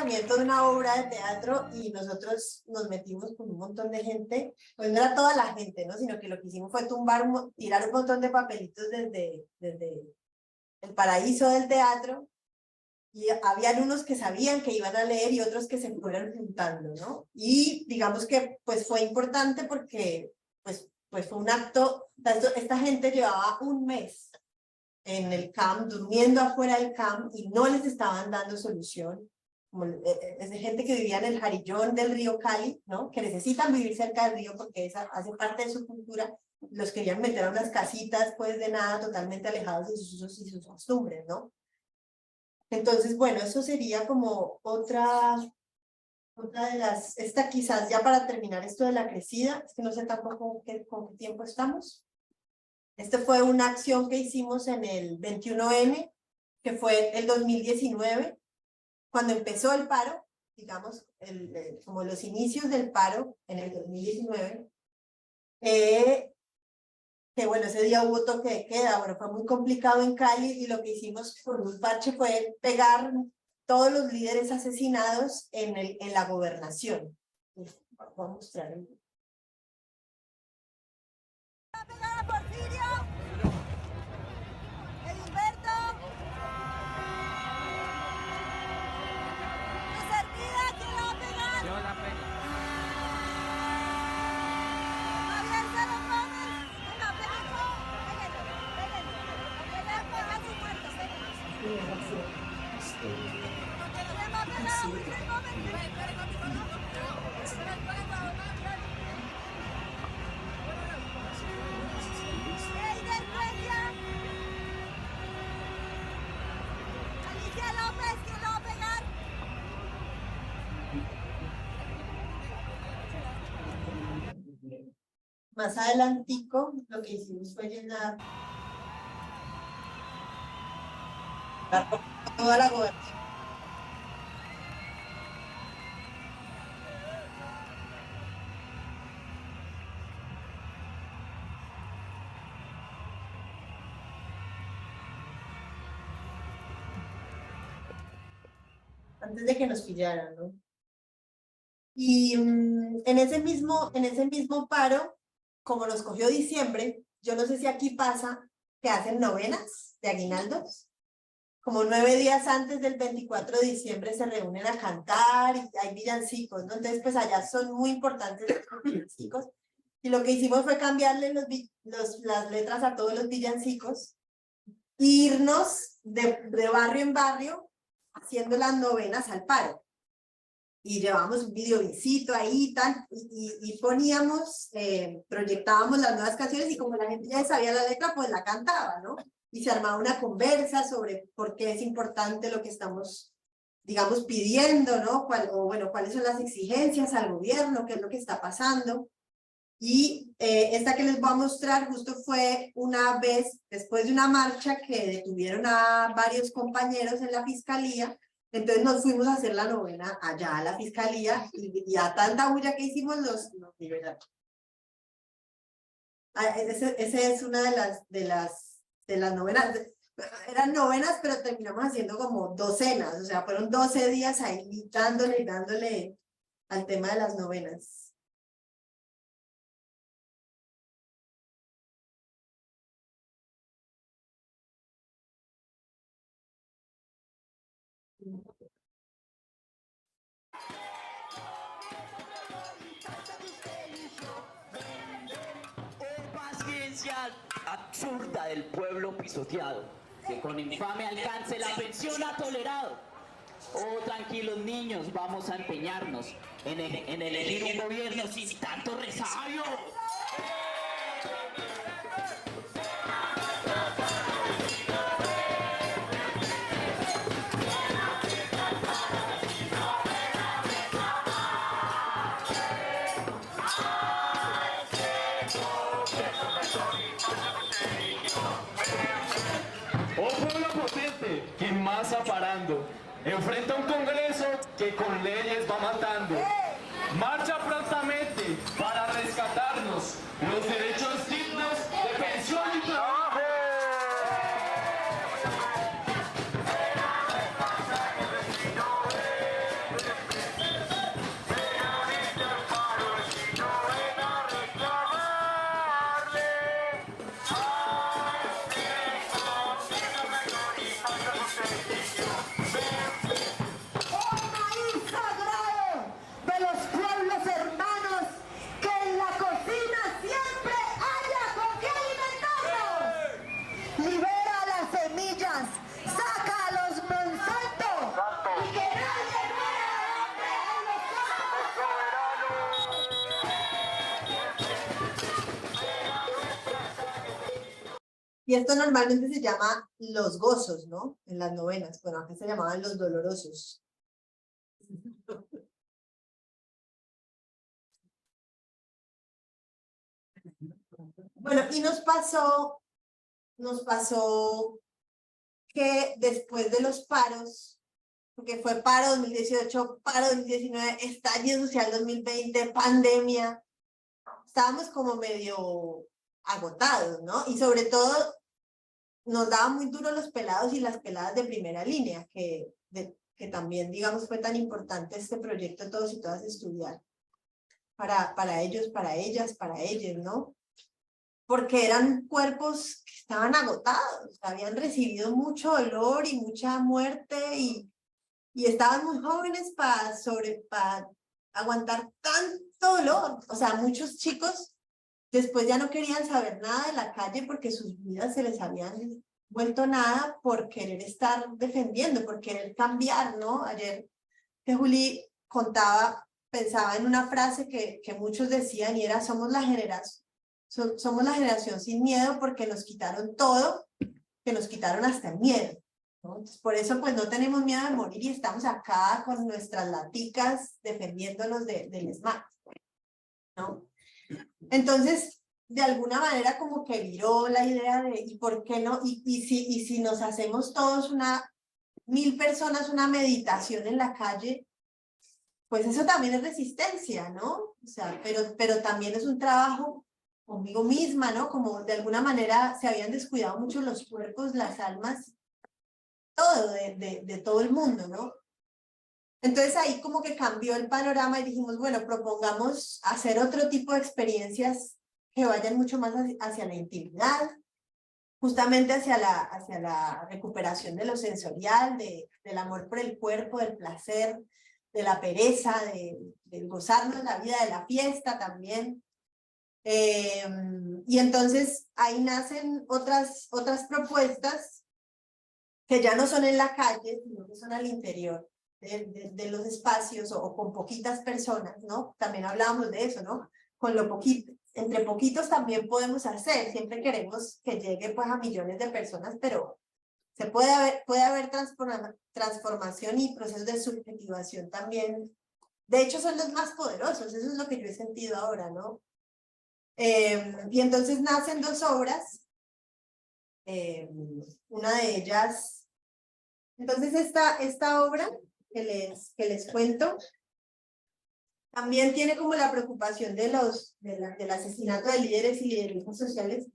lanzamiento de una obra de teatro y nosotros nos metimos con un montón de gente, pues no era toda la gente, ¿no? Sino que lo que hicimos fue tirar un montón de papelitos desde el paraíso del teatro, y habían unos que sabían que iban a leer y otros que se fueron juntando, ¿no? Y digamos que pues fue importante porque pues fue un acto, esta gente llevaba un mes en el camp, durmiendo afuera del camp y no les estaban dando solución. Es de gente que vivía en el jarillón del río Cali, ¿no? Que necesitan vivir cerca del río porque esa hace parte de su cultura. Los querían meter a unas casitas pues de nada, totalmente alejados de sus usos y sus costumbres, ¿no? Entonces, bueno, eso sería como otra Otra de las, esta quizás ya para terminar esto de la crecida, es que no sé tampoco con qué tiempo estamos. Este fue una acción que hicimos en el 21M, que fue el 2019, cuando empezó el paro, digamos, como los inicios del paro en el 2019. Que bueno, ese día hubo toque de queda, bueno, fue muy complicado en Cali y lo que hicimos por un parche fue pegar todos los líderes asesinados en la gobernación. Voy a mostrar. Más adelantico, lo que hicimos fue llenar toda la gobernación. Antes de que nos pillaran, ¿no? Y en ese mismo paro, como nos cogió diciembre, yo no sé si aquí pasa que hacen novenas de aguinaldos. Como 9 días antes del 24 de diciembre se reúnen a cantar y hay villancicos, ¿no? Entonces, pues allá son muy importantes los villancicos. Y lo que hicimos fue cambiarle las letras a todos los villancicos e irnos de barrio en barrio haciendo las novenas al paro. Y llevábamos un videovisito ahí y poníamos, proyectábamos las nuevas canciones y como la gente ya sabía la letra, pues la cantaba, ¿no? Y se armaba una conversa sobre por qué es importante lo que estamos, digamos, pidiendo, ¿no? Cuáles son las exigencias al gobierno, qué es lo que está pasando. Y esta que les voy a mostrar justo fue una vez, después de una marcha que detuvieron a varios compañeros en la fiscalía. Entonces nos fuimos a hacer la novena allá a la fiscalía y a tanta bulla que hicimos los liberaron. Ese es una de las novenas. Eran novenas, pero terminamos haciendo como docenas, o sea, fueron 12 días ahí dándole al tema de las novenas.
Paciencia absurda del pueblo pisoteado, que con infame alcance la pensión ha tolerado. Oh, tranquilos niños, vamos a empeñarnos en elegir un gobierno sin tanto resabio.
Oh pueblo potente, que masa parando, enfrenta un Congreso que con leyes va matando. Marcha prontamente para rescatarnos los derechos dignos de pensión y trabajo.
Y esto normalmente se llama los gozos, ¿no? En las novenas. Bueno, acá se llamaban los dolorosos. Bueno, y nos pasó que después de los paros, porque fue paro 2018, paro 2019, estallido social 2020, pandemia, estábamos como medio agotados, ¿no? Y sobre todo nos daban muy duro los pelados y las peladas de primera línea, que también, digamos, fue tan importante este proyecto Todos y Todas Estudiar, para ellos, para ellas, para ellos, ¿no? Porque eran cuerpos que estaban agotados, habían recibido mucho dolor y mucha muerte y estaban muy jóvenes para aguantar tanto dolor. O sea, muchos chicos después ya no querían saber nada de la calle porque sus vidas se les habían vuelto nada por querer estar defendiendo, por querer cambiar, ¿no? Ayer que Juli contaba, pensaba en una frase que muchos decían y era: somos la generación sin miedo porque nos quitaron todo, que nos quitaron hasta el miedo, ¿no? Entonces, por eso pues no tenemos miedo de morir y estamos acá con nuestras laticas defendiéndonos del ESMAD, ¿no? Entonces, de alguna manera como que viró la idea de ¿y por qué no? Y si nos hacemos todos 1000 personas una meditación en la calle, pues eso también es resistencia, ¿no? O sea, pero también es un trabajo conmigo misma, ¿no? Como de alguna manera se habían descuidado mucho los cuerpos, las almas, todo, de todo el mundo, ¿no? Entonces ahí como que cambió el panorama y dijimos, bueno, propongamos hacer otro tipo de experiencias que vayan mucho más hacia la intimidad, justamente hacia la recuperación de lo sensorial, del amor por el cuerpo, del placer, de la pereza, del gozarnos la vida, de la fiesta también. Y entonces ahí nacen otras propuestas que ya no son en la calle, sino que son al interior de los espacios o con poquitas personas, ¿no? También hablábamos de eso, ¿no? Con lo poquito, entre poquitos también podemos hacer, siempre queremos que llegue pues a millones de personas, pero puede haber transformación y procesos de subjetivación también. De hecho son los más poderosos, eso es lo que yo he sentido ahora, ¿no? Y entonces nacen 2 obras, una de ellas, entonces esta obra que les cuento, también tiene como la preocupación del asesinato de líderes y liderazgos sociales,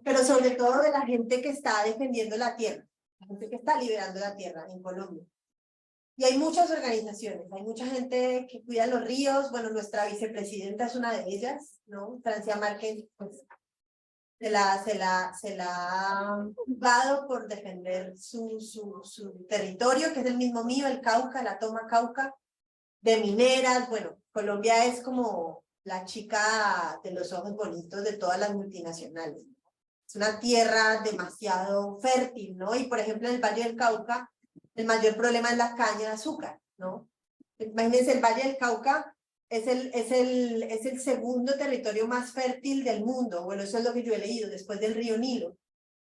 pero sobre todo de la gente que está defendiendo la tierra, la gente que está liberando la tierra en Colombia. Y hay muchas organizaciones, hay mucha gente que cuida los ríos, bueno, nuestra vicepresidenta es una de ellas, ¿no? Francia Márquez, pues, se la ha juzgado por defender su territorio, que es el mismo mío, el Cauca, la toma Cauca, de mineras. Bueno, Colombia es como la chica de los ojos bonitos de todas las multinacionales. Es una tierra demasiado fértil, ¿no? Y por ejemplo en el Valle del Cauca, el mayor problema es la caña de azúcar, ¿no? Imagínense, el Valle del Cauca es el segundo territorio más fértil del mundo. Bueno, eso es lo que yo he leído, después del río Nilo.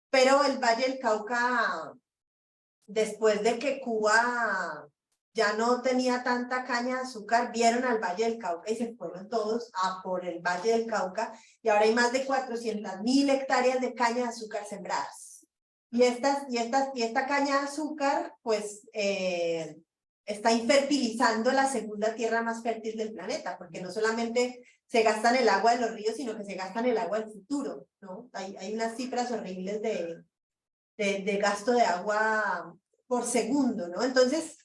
Pero el Valle del Cauca, después de que Cuba ya no tenía tanta caña de azúcar, vieron al Valle del Cauca y se fueron todos a por el Valle del Cauca, y ahora hay más de 400.000 hectáreas de caña de azúcar sembradas. Y esta caña de azúcar, pues, está infertilizando la segunda tierra más fértil del planeta, porque no solamente se gastan el agua de los ríos, sino que se gastan el agua del futuro, ¿no? Hay unas cifras horribles de gasto de agua por segundo, ¿no? Entonces,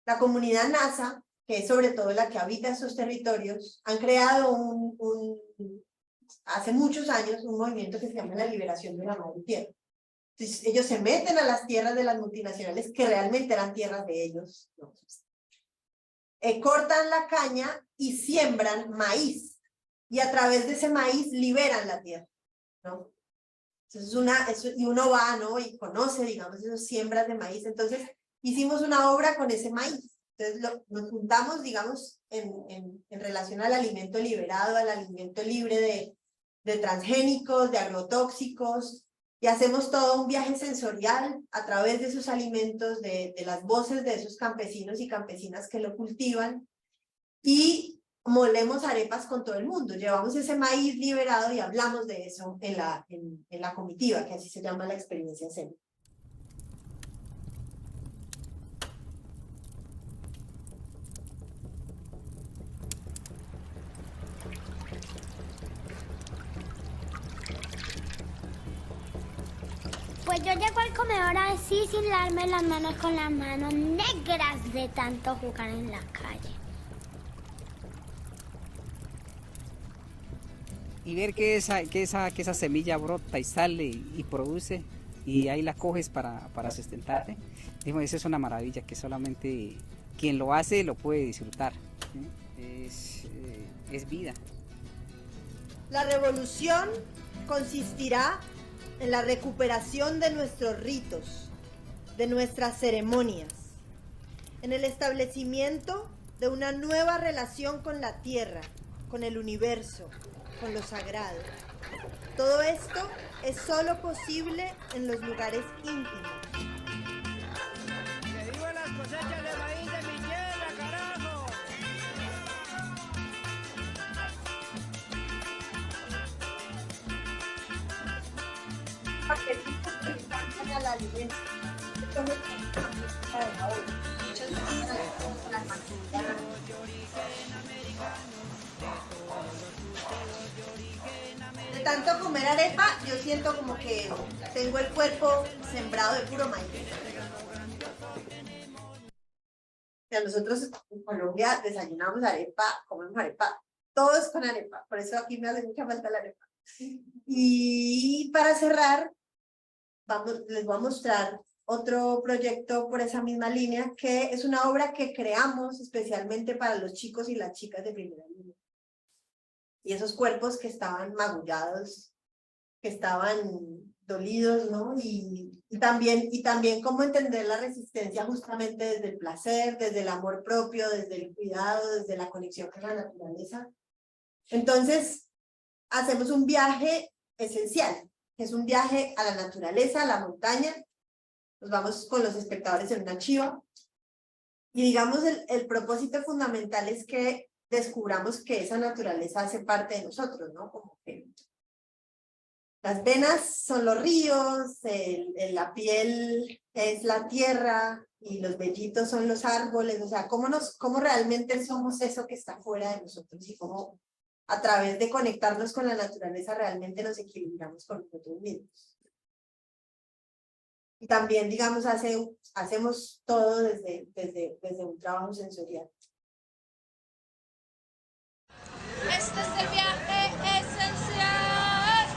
la comunidad NASA, que es sobre todo la que habita esos territorios, han creado hace muchos años un movimiento que se llama la liberación de la madre tierra. Entonces, ellos se meten a las tierras de las multinacionales, que realmente eran tierras de ellos, ¿no? Cortan la caña y siembran maíz, y a través de ese maíz liberan la tierra, ¿no? Entonces y uno va, ¿no? Y conoce, digamos, esas siembras de maíz. Entonces hicimos una obra con ese maíz. Entonces nos juntamos, digamos, en relación al alimento liberado, al alimento libre de transgénicos, de agrotóxicos, y hacemos todo un viaje sensorial a través de esos alimentos, de las voces de esos campesinos y campesinas que lo cultivan, y molemos arepas con todo el mundo, llevamos ese maíz liberado y hablamos de eso en la comitiva, que así se llama la experiencia escénica.
Pues yo llego al comedor así sin lavarme las manos con las manos negras de tanto jugar en la calle.
Y ver que esa semilla brota y sale y produce y ahí la coges para sustentarte, digo, eso es una maravilla que solamente quien lo hace lo puede disfrutar, ¿sí? Es vida.
La revolución consistirá en la recuperación de nuestros ritos, de nuestras ceremonias, en el establecimiento de una nueva relación con la tierra, con el universo, con lo sagrado. Todo esto es solo posible en los lugares íntimos.
¡Que vivan las cosechas de maíz de mi tierra, carajo!
Al alimento. De tanto comer arepa, yo siento como que tengo el cuerpo sembrado de puro maíz. O sea, nosotros en Colombia desayunamos arepa, comemos arepa, todo es con arepa, por eso aquí me hace mucha falta la arepa. Y para cerrar, les voy a mostrar otro proyecto por esa misma línea, que es una obra que creamos especialmente para los chicos y las chicas de primera línea. Y esos cuerpos que estaban magullados, que estaban dolidos, ¿no? Y también cómo entender la resistencia justamente desde el placer, desde el amor propio, desde el cuidado, desde la conexión con la naturaleza. Entonces, hacemos un viaje esencial, que es un viaje a la naturaleza, a la montaña. Nos vamos con los espectadores en una chiva. Y digamos, el propósito fundamental es que descubramos que esa naturaleza hace parte de nosotros, ¿no? Como que las venas son los ríos, la piel es la tierra y los vellitos son los árboles. O sea, cómo realmente somos eso que está fuera de nosotros y cómo a través de conectarnos con la naturaleza realmente nos equilibramos con nosotros mismos. Y también, digamos, hacemos todo desde un trabajo sensorial.
Este es el viaje esencial.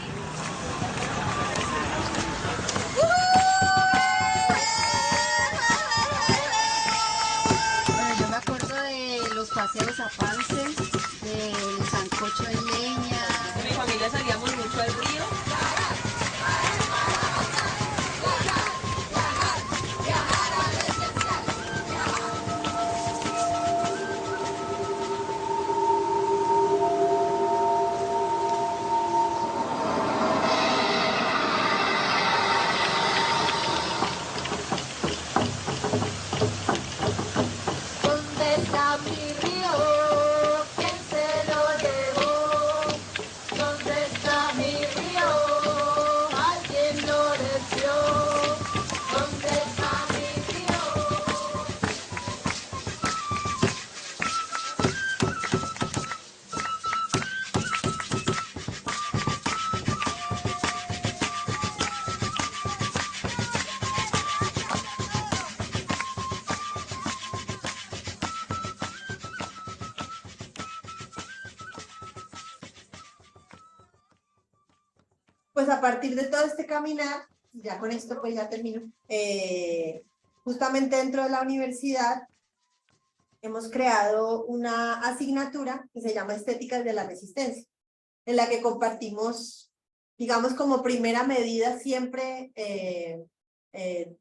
Bueno, yo me acuerdo de los paseos a Pance, del sancocho de leña.
Con mi familia salíamos mucho al río.
¿Dónde está mi río? ¿Quién se lo llevó? ¿Dónde está mi río? ¿Alguien lo desvió? ¿Dónde está mi río?
Pues a partir de todo este caminar, ya con esto pues ya termino, justamente dentro de la universidad hemos creado una asignatura que se llama Estéticas de la Resistencia, en la que compartimos, digamos, como primera medida siempre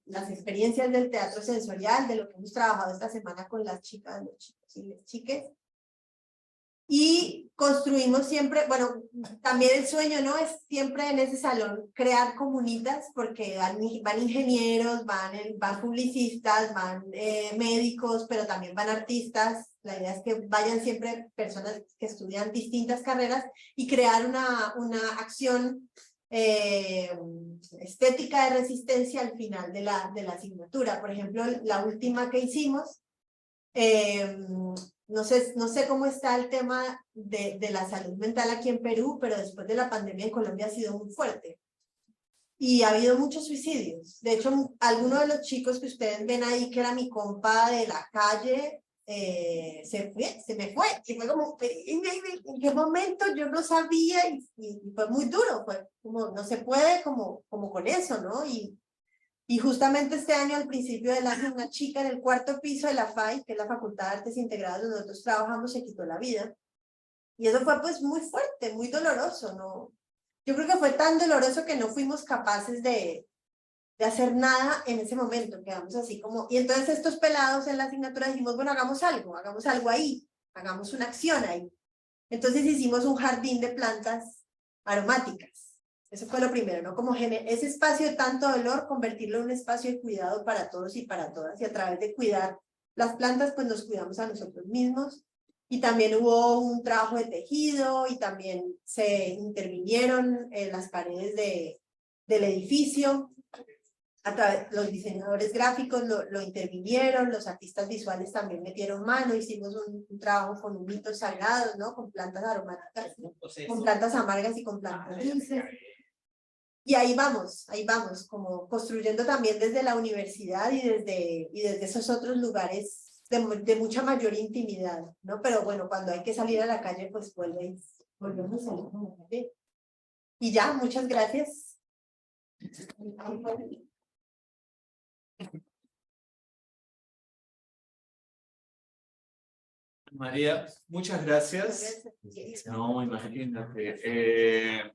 las experiencias del teatro sensorial, de lo que hemos trabajado esta semana con las chicas, los chicos y las chiques. Y construimos siempre, bueno, también el sueño, ¿no? Es siempre en ese salón crear comunitas, porque van ingenieros, van publicistas, van médicos, pero también van artistas, La idea es que vayan siempre personas que estudian distintas carreras y crear una acción estética de resistencia al final de la asignatura. Por ejemplo, la última que hicimos, no sé cómo está el tema de la salud mental aquí en Perú, pero después de la pandemia en Colombia ha sido muy fuerte. Y ha habido muchos suicidios. De hecho, alguno de los chicos que ustedes ven ahí, que era mi compa de la calle, se me fue. Y fue como, ¿en qué momento? Yo no sabía y fue muy duro. Fue como, no se puede como con eso, ¿no? Y justamente este año, al principio del año, una chica en el 4º piso de la FAI, que es la Facultad de Artes Integradas donde nosotros trabajamos, se quitó la vida. Y eso fue pues muy fuerte, muy doloroso, ¿no? Yo creo que fue tan doloroso que no fuimos capaces de hacer nada en ese momento, quedamos así como, y entonces estos pelados en la asignatura dijimos, bueno, hagamos algo ahí, hagamos una acción ahí. Entonces hicimos un jardín de plantas aromáticas, eso fue lo primero, ¿no? Como ese espacio de tanto dolor, convertirlo en un espacio de cuidado para todos y para todas, y a través de cuidar las plantas, pues nos cuidamos a nosotros mismos. Y también hubo un trabajo de tejido y también se intervinieron las paredes del edificio. Los diseñadores gráficos lo intervinieron, los artistas visuales también metieron mano, hicimos un trabajo con humitos sagrados, ¿no? Con plantas aromáticas, con plantas amargas y con plantas dulces. Y ahí vamos, como construyendo también desde la universidad y desde esos otros lugares de mucha mayor intimidad, ¿no? Pero bueno, cuando hay que salir a la calle, pues volvemos a salir a la calle. Y ya, muchas gracias.
María, muchas gracias. No, imagínate.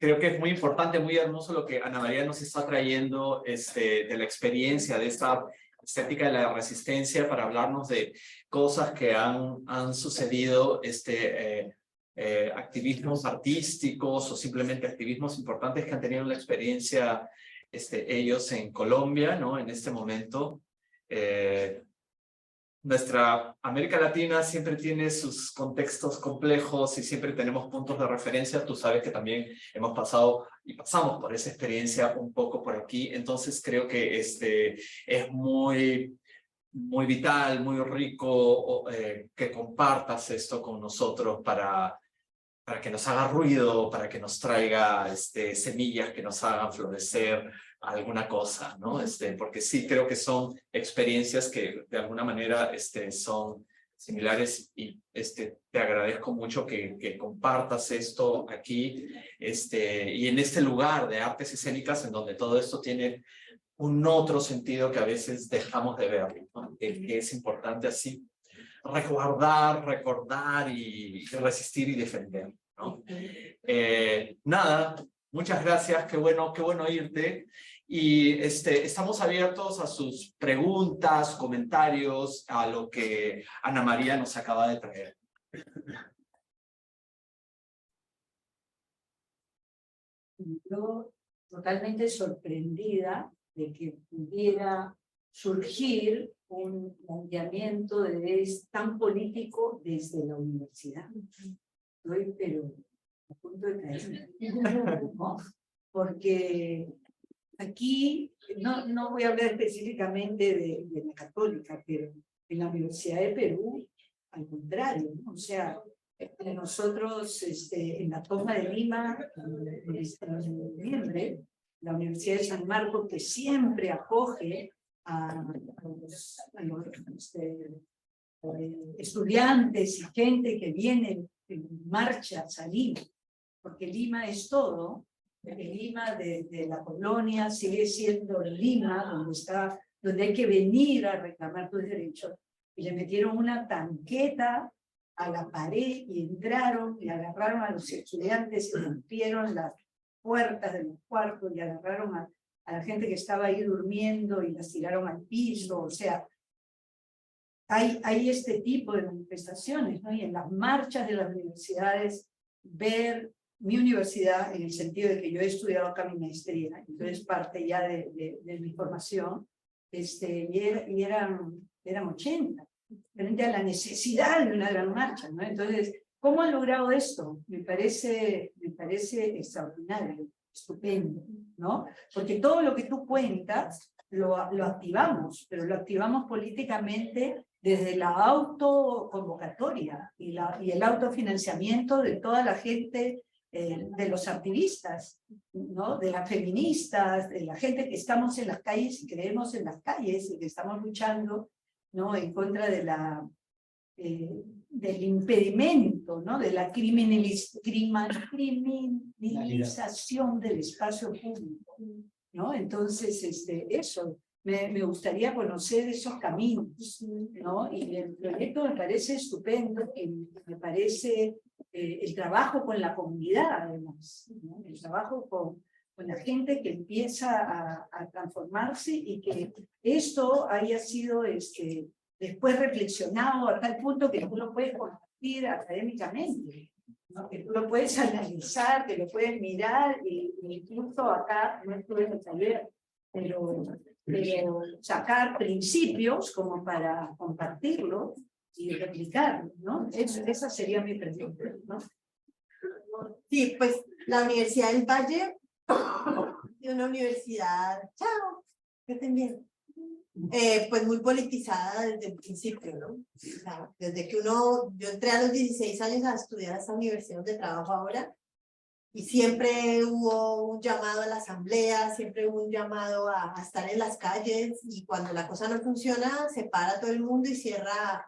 Creo que es muy importante, muy hermoso lo que Ana María nos está trayendo de la experiencia de esta estética de la resistencia para hablarnos de cosas que han sucedido, activismos artísticos o simplemente activismos importantes que han tenido la experiencia ellos en Colombia, ¿no? En este momento. Nuestra América Latina siempre tiene sus contextos complejos y siempre tenemos puntos de referencia. Tú sabes que también hemos pasado y pasamos por esa experiencia un poco por aquí. Entonces creo que es muy vital, muy rico que compartas esto con nosotros para que nos haga ruido, para que nos traiga semillas que nos hagan florecer alguna cosa, ¿no? Porque sí creo que son experiencias que de alguna manera son similares y te agradezco mucho que compartas esto aquí y en este lugar de artes escénicas en donde todo esto tiene un otro sentido que a veces dejamos de ver, ¿no? Que es importante así recordar y resistir y defender, ¿no? Nada, muchas gracias, qué bueno irte. Y estamos abiertos a sus preguntas, comentarios, a lo que Ana María nos acaba de traer.
Yo totalmente sorprendida de que pudiera surgir un planteamiento tan político desde la universidad. Estoy, pero a punto de caer, ¿no? Porque aquí, no voy a hablar específicamente de la Católica, pero en la Universidad de Perú, al contrario, ¿no? O sea, nosotros en la toma de Lima, en noviembre, la Universidad de San Marcos, que siempre acoge a los estudiantes y gente que viene en marchas a Lima, porque Lima es todo. El Lima de la colonia sigue siendo Lima, donde hay que venir a reclamar tus derechos. Y le metieron una tanqueta a la pared y entraron y agarraron a los estudiantes y rompieron las puertas de los cuartos y agarraron a la gente que estaba ahí durmiendo y las tiraron al piso. O sea, hay este tipo de manifestaciones, ¿no? Y en las marchas de las universidades, ver mi universidad, en el sentido de que yo he estudiado acá mi maestría, entonces parte ya de mi formación, y eran 80. frente a la necesidad de una gran marcha, ¿no? Entonces, ¿cómo han logrado esto? Me parece extraordinario, estupendo, ¿no? Porque todo lo que tú cuentas lo activamos, pero lo activamos políticamente desde la autoconvocatoria y el autofinanciamiento de toda la gente, de los activistas, ¿no? De las feministas, de la gente que estamos en las calles y creemos en las calles y que estamos luchando, ¿no? En contra de del impedimento, ¿no? De la criminalización del espacio público, ¿no? Entonces, eso, me gustaría conocer esos caminos, ¿no? Y el proyecto me parece estupendo, y me parece el trabajo con la comunidad, además, ¿no? El trabajo con la gente que empieza a transformarse y que esto haya sido después reflexionado a tal punto que tú lo puedes compartir académicamente, ¿no? Que tú lo puedes analizar, que lo puedes mirar, y incluso acá no estuve en el taller, pero sacar principios como para compartirlo y replicarlo, ¿no? Esa sería mi pregunta, ¿no?
Sí, pues la Universidad del Valle es una universidad, chao, que estén bien, pues muy politizada desde el principio, ¿no? O sea, desde que yo entré a los 16 años a estudiar a esta universidad donde trabajo ahora, y siempre hubo un llamado a la asamblea, siempre hubo un llamado a estar en las calles, y cuando la cosa no funciona, se para todo el mundo y cierra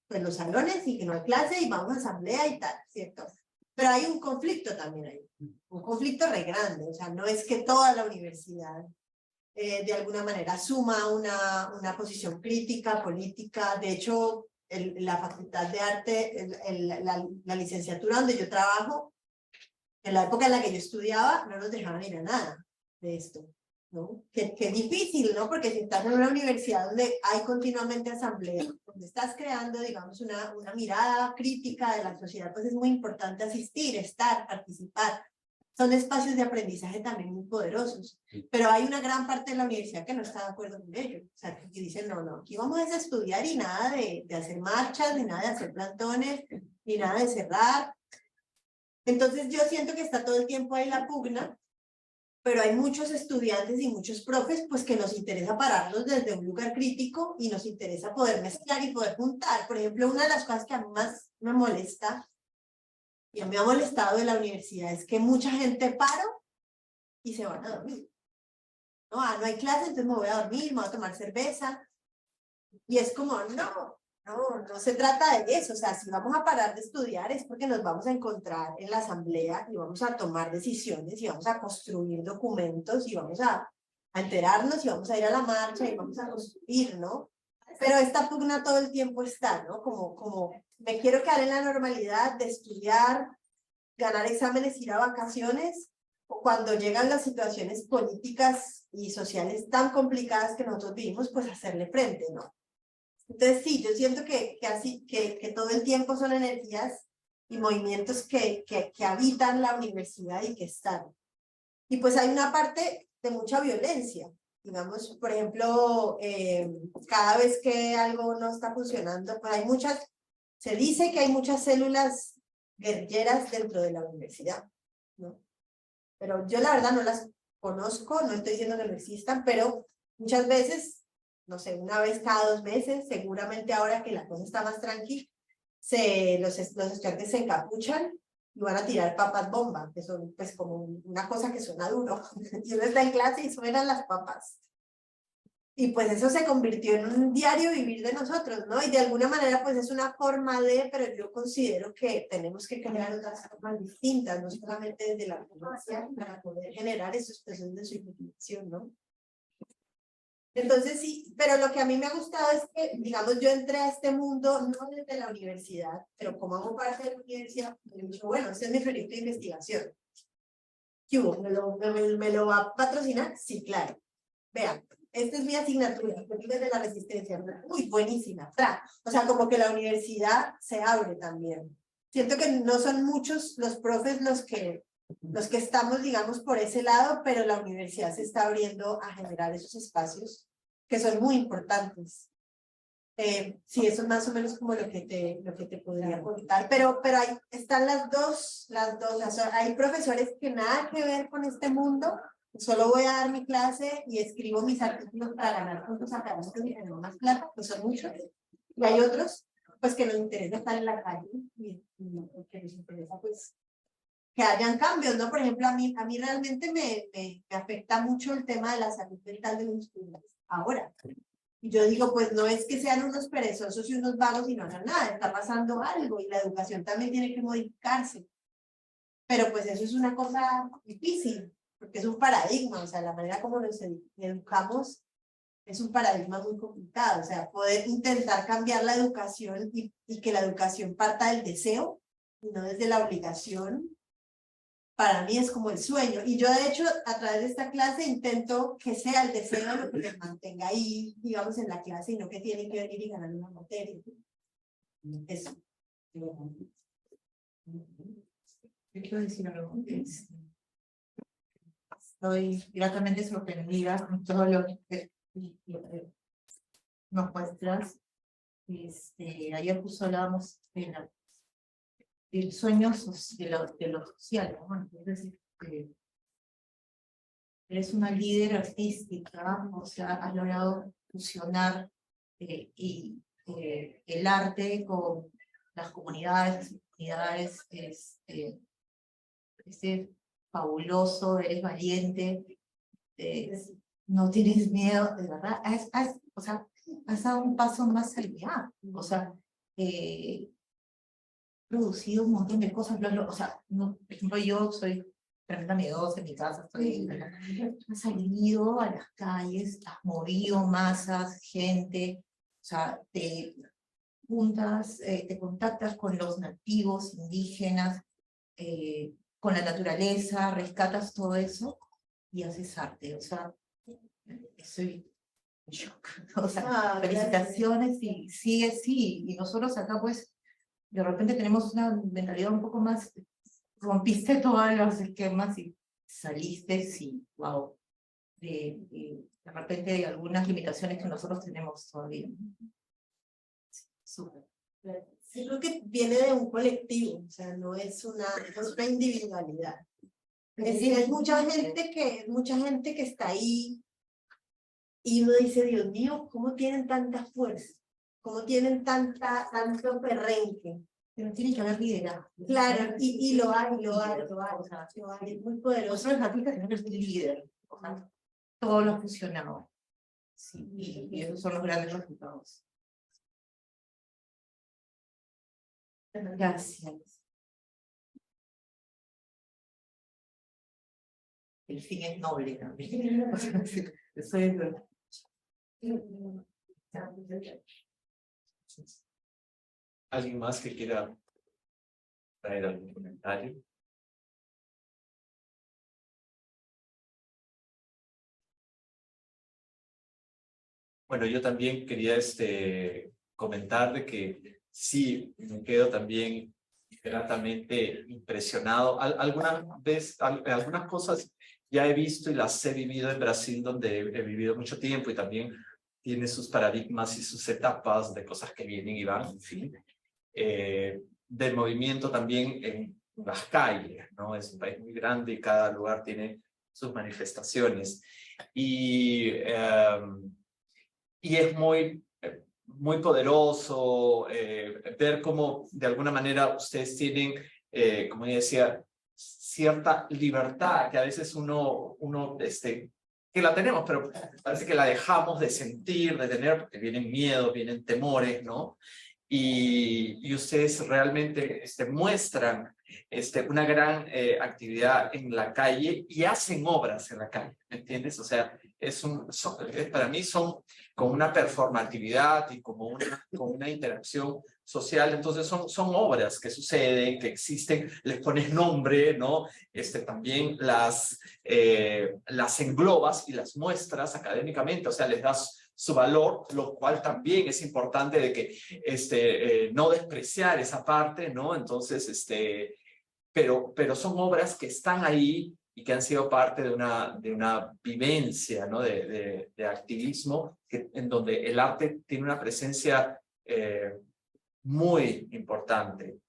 pues los salones, y que no hay clase y vamos a asamblea y tal, ¿cierto? Pero hay un conflicto también ahí, un conflicto re grande, o sea, no es que toda la universidad de alguna manera asuma una posición crítica, política. De hecho, la Facultad de Arte, la licenciatura donde yo trabajo, en la época en la que yo estudiaba, no nos dejaban ir a nada de esto, ¿no? Que difícil, ¿no? Porque si estás en una universidad donde hay continuamente asamblea, donde estás creando, digamos, una mirada crítica de la sociedad, pues es muy importante asistir, estar, participar. Son espacios de aprendizaje también muy poderosos, pero hay una gran parte de la universidad que no está de acuerdo con ello, o sea, que dicen, no, aquí vamos a estudiar y nada de hacer marchas, ni nada de hacer plantones, ni nada de cerrar. Entonces yo siento que está todo el tiempo ahí la pugna, pero hay muchos estudiantes y muchos profes pues que nos interesa pararlos desde un lugar crítico y nos interesa poder mezclar y poder juntar. Por ejemplo, una de las cosas que a mí más me molesta y a mí me ha molestado de la universidad es que mucha gente paro y se van a dormir. No hay clase, entonces me voy a dormir, me voy a tomar cerveza. Y es como, no se trata de eso. O sea, si vamos a parar de estudiar es porque nos vamos a encontrar en la asamblea y vamos a tomar decisiones y vamos a construir documentos y vamos a enterarnos y vamos a ir a la marcha y vamos a construir, ¿no? Pero esta pugna todo el tiempo está, ¿no? Como me quiero quedar en la normalidad de estudiar, ganar exámenes, ir a vacaciones, o cuando llegan las situaciones políticas y sociales tan complicadas que nosotros vivimos, pues hacerle frente, ¿no? Entonces sí, yo siento que todo el tiempo son energías y movimientos que habitan la universidad y que están. Y pues hay una parte de mucha violencia. Digamos, por ejemplo, cada vez que algo no está funcionando, pues hay se dice que hay muchas células guerrilleras dentro de la universidad, ¿no? Pero yo la verdad no las conozco, no estoy diciendo que no existan, pero muchas veces, no sé, una vez cada 2 meses, seguramente ahora que la cosa está más tranqui, los estudiantes se encapuchan y van a tirar papas bomba, que son pues como una cosa que suena duro. Y uno está en clase y suenan las papas. Y pues eso se convirtió en un diario vivir de nosotros, ¿no? Y de alguna manera pues es una forma pero yo considero que tenemos que crear otras formas distintas, no solamente desde la violencia, para poder generar esos procesos de significación, ¿no? Entonces sí, pero lo que a mí me ha gustado es que, digamos, yo entré a este mundo no desde la universidad, pero como hago parte de la universidad, me he dicho, bueno, este es mi proyecto de investigación. ¿Qué hubo? ¿Me lo va a patrocinar? Sí, claro. Vean, esta es mi asignatura, desde la resistencia. Uy, buenísima. O sea, como que la universidad se abre también. Siento que no son muchos los profes los que estamos, digamos, por ese lado, pero la universidad se está abriendo a generar esos espacios que son muy importantes. Sí, eso es más o menos como lo que te podría contar, pero ahí están las dos, o sea, hay profesores que nada que ver con este mundo, solo voy a dar mi clase y escribo mis artículos para ganar puntos académicos y tener más plata, pues son muchos, y hay otros, pues que nos interesa estar en la calle, y que nos interesa, pues, que hayan cambios, ¿no? Por ejemplo, a mí realmente me afecta mucho el tema de la salud mental de los estudiantes ahora. Y yo digo, pues no es que sean unos perezosos y unos vagos y no hagan nada, está pasando algo y la educación también tiene que modificarse. Pero pues eso es una cosa difícil, porque es un paradigma, o sea, la manera como nos educamos es un paradigma muy complicado, o sea, poder intentar cambiar la educación y que la educación parta del deseo y no desde la obligación, para mí es como el sueño. Y yo, de hecho, a través de esta clase intento que sea el deseo lo que te mantenga ahí, digamos, en la clase, y no que tienen que venir y ganar una materia. Eso.
Yo quiero decir algo. Estoy gratamente sorprendida con todo lo que nos muestras. Ayer justo hablábamos del sueño de lo social, ¿no? Es decir, eres una líder artística, o sea, has logrado fusionar el arte con las comunidades, es fabuloso, eres valiente, no tienes miedo, de verdad, o sea, has dado un paso más allá, o sea, producido un montón de cosas, o sea, no, por ejemplo, yo soy tremenda miedosa en mi casa, has salido a las calles, has movido masas, gente, o sea, te juntas, te contactas con los nativos, indígenas, con la naturaleza, rescatas todo eso y haces arte, o sea, estoy en shock, o sea, felicitaciones y sigue así, y nosotros acá pues de repente tenemos una mentalidad un poco más, rompiste todos los esquemas y saliste, sí, wow, de repente de algunas limitaciones que nosotros tenemos todavía.
Súper. Sí, creo que viene de un colectivo, o sea, no es una individualidad. Es decir, hay mucha gente que está ahí y uno dice, Dios mío, ¿cómo tienen tanta fuerza? ¿Cómo tienen tanto perrenque?
Pero tiene que haber liderazgo.
Claro, y lo hay, es muy poderoso.
Nosotros artistas tenemos que ser líder, o sea, todos los fusionados. Sí, y esos son los grandes resultados. Gracias. El fin es noble también.
¿Alguien más que quiera traer algún comentario? Bueno, yo también quería comentar de que sí, me quedo también gratamente impresionado. Algunas cosas ya he visto y las he vivido en Brasil, donde he vivido mucho tiempo y también tiene sus paradigmas y sus etapas de cosas que vienen y van, en fin. Del movimiento también en las calles, ¿no? Es un país muy grande y cada lugar tiene sus manifestaciones. Y es muy poderoso ver cómo de alguna manera ustedes tienen, como yo decía, cierta libertad que a veces uno que la tenemos, pero parece que la dejamos de sentir, de tener, porque vienen miedos, vienen temores, ¿no? Y ustedes realmente muestran una gran actividad en la calle y hacen obras en la calle, ¿me entiendes? O sea, para mí son como una performatividad y como una interacción social, entonces son obras que suceden, que existen, les pones nombre, ¿no? También las englobas y las muestras académicamente, o sea, les das su valor, lo cual también es importante de que no despreciar esa parte, ¿no? Entonces, pero son obras que están ahí y que han sido parte de una vivencia, ¿no? de activismo en donde el arte tiene una presencia muy importante.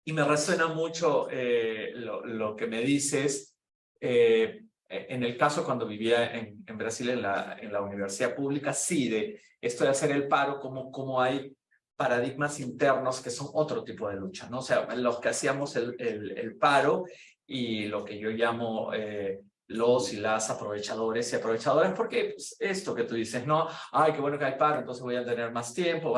Y me resuena mucho lo que me dices. En el caso cuando vivía en Brasil en la universidad pública, sí, de esto de hacer el paro, como hay paradigmas internos que son otro tipo de lucha, ¿no? O sea, los que hacíamos el paro y lo que yo llamo los y las aprovechadores y aprovechadoras, porque pues, esto que tú dices, ¿no? Ay, qué bueno que hay paro, entonces voy a tener más tiempo,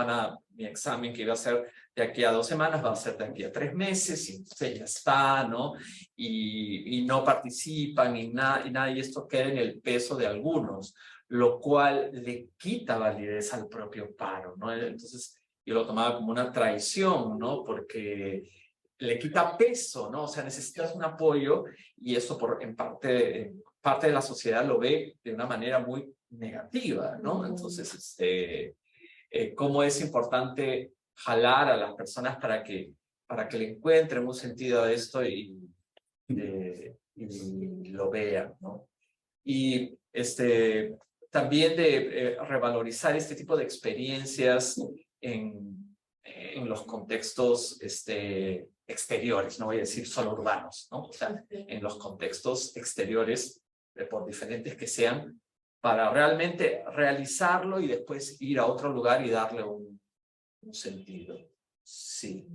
mi examen que iba a ser de aquí a 2 semanas va a ser de aquí a 3 meses, y entonces ya está, ¿no? Y no participan y nada, y esto queda en el peso de algunos, lo cual le quita validez al propio paro, ¿no? Entonces yo lo tomaba como una traición, ¿no? Porque le quita peso, ¿no? O sea, necesitas un apoyo y eso en parte de la sociedad lo ve de una manera muy negativa, ¿no? Entonces, cómo es importante jalar a las personas para que le encuentren un sentido a esto y lo vean, ¿no? Y también de revalorizar este tipo de experiencias en los contextos exteriores, no voy a decir solo urbanos, ¿no? O sea, en los contextos exteriores, por diferentes que sean, para realmente realizarlo y después ir a otro lugar y darle un sentido. Sí.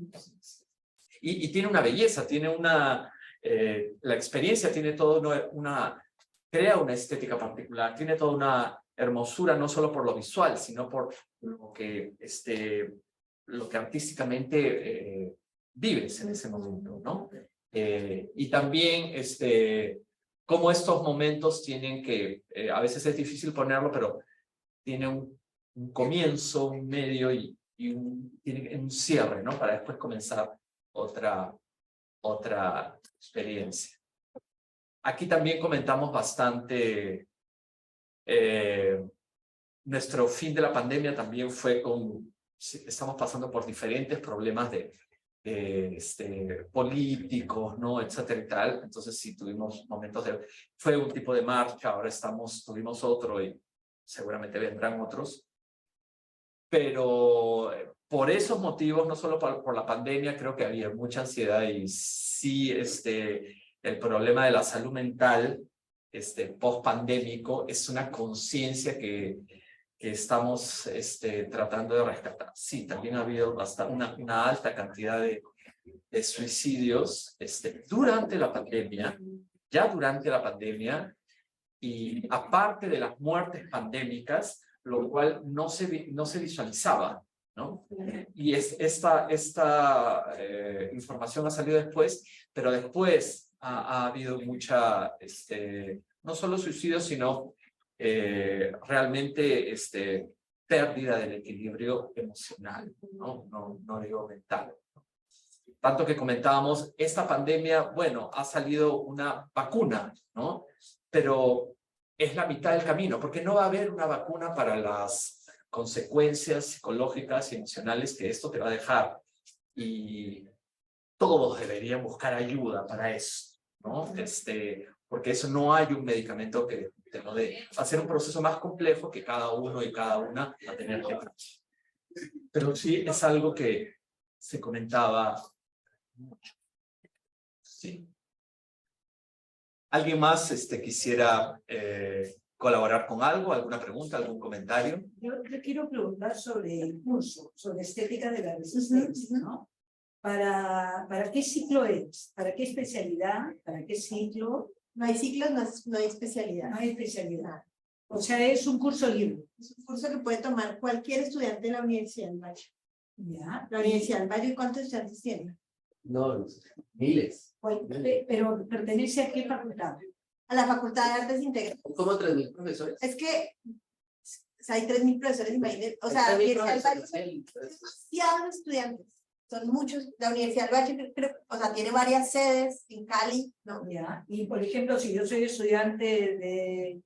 Y tiene una belleza, tiene la experiencia tiene todo crea una estética particular, tiene toda una hermosura, no solo por lo visual, sino por lo que artísticamente vives en ese momento, ¿no? Y también cómo estos momentos tienen que, a veces es difícil ponerlo, pero tiene un comienzo, un medio tiene un cierre, ¿no? Para después comenzar otra experiencia. Aquí también comentamos bastante, nuestro fin de la pandemia también fue estamos pasando por diferentes problemas políticos, ¿no? Etcétera y tal. Entonces sí tuvimos momentos fue un tipo de marcha, ahora tuvimos otro y seguramente vendrán otros. Pero por esos motivos, no solo por la pandemia, creo que había mucha ansiedad y sí, el problema de la salud mental, post-pandémico, es una conciencia que estamos tratando de rescatar. Sí, también ha habido una alta cantidad de suicidios durante la pandemia, y aparte de las muertes pandémicas, lo cual no se visualizaba, ¿no? Y esta información ha salido después, pero después ha habido mucha, no solo suicidios, sino realmente pérdida del equilibrio emocional, ¿no? No digo mental. Tanto que comentábamos, esta pandemia, bueno, ha salido una vacuna, ¿no? Pero es la mitad del camino, porque no va a haber una vacuna para las consecuencias psicológicas y emocionales que esto te va a dejar. Y todos deberían buscar ayuda para eso, ¿no? Porque eso no hay un medicamento que te lo dé. Va a ser un proceso más complejo que cada uno y cada una va a tener que hacer. Pero sí es algo que se comentaba mucho. Sí. ¿Alguien más quisiera colaborar con algo? ¿Alguna pregunta? ¿Algún comentario?
Yo quiero preguntar sobre el curso, sobre estética de la resistencia, ¿no? ¿Para qué ciclo es? ¿Para qué especialidad? ¿Para qué ciclo?
No hay ciclos, no hay especialidad.
No hay especialidad. O sea, es un curso libre.
Es un curso que puede tomar cualquier estudiante de la Universidad del Valle.
Ya.
La Universidad del Valle, ¿cuántos estudiantes tiene?
No, miles.
Pero ¿pertenece a qué facultad?
A la Facultad de Artes Integrales.
¿Cómo 3.000 profesores?
Es que hay 3.000 profesores, imagínate. O sea, la Universidad del Valle son demasiados estudiantes. Son muchos. La Universidad del Valle, o sea, tiene varias sedes en Cali, ¿no?
Ya. Y, por ejemplo, si yo soy estudiante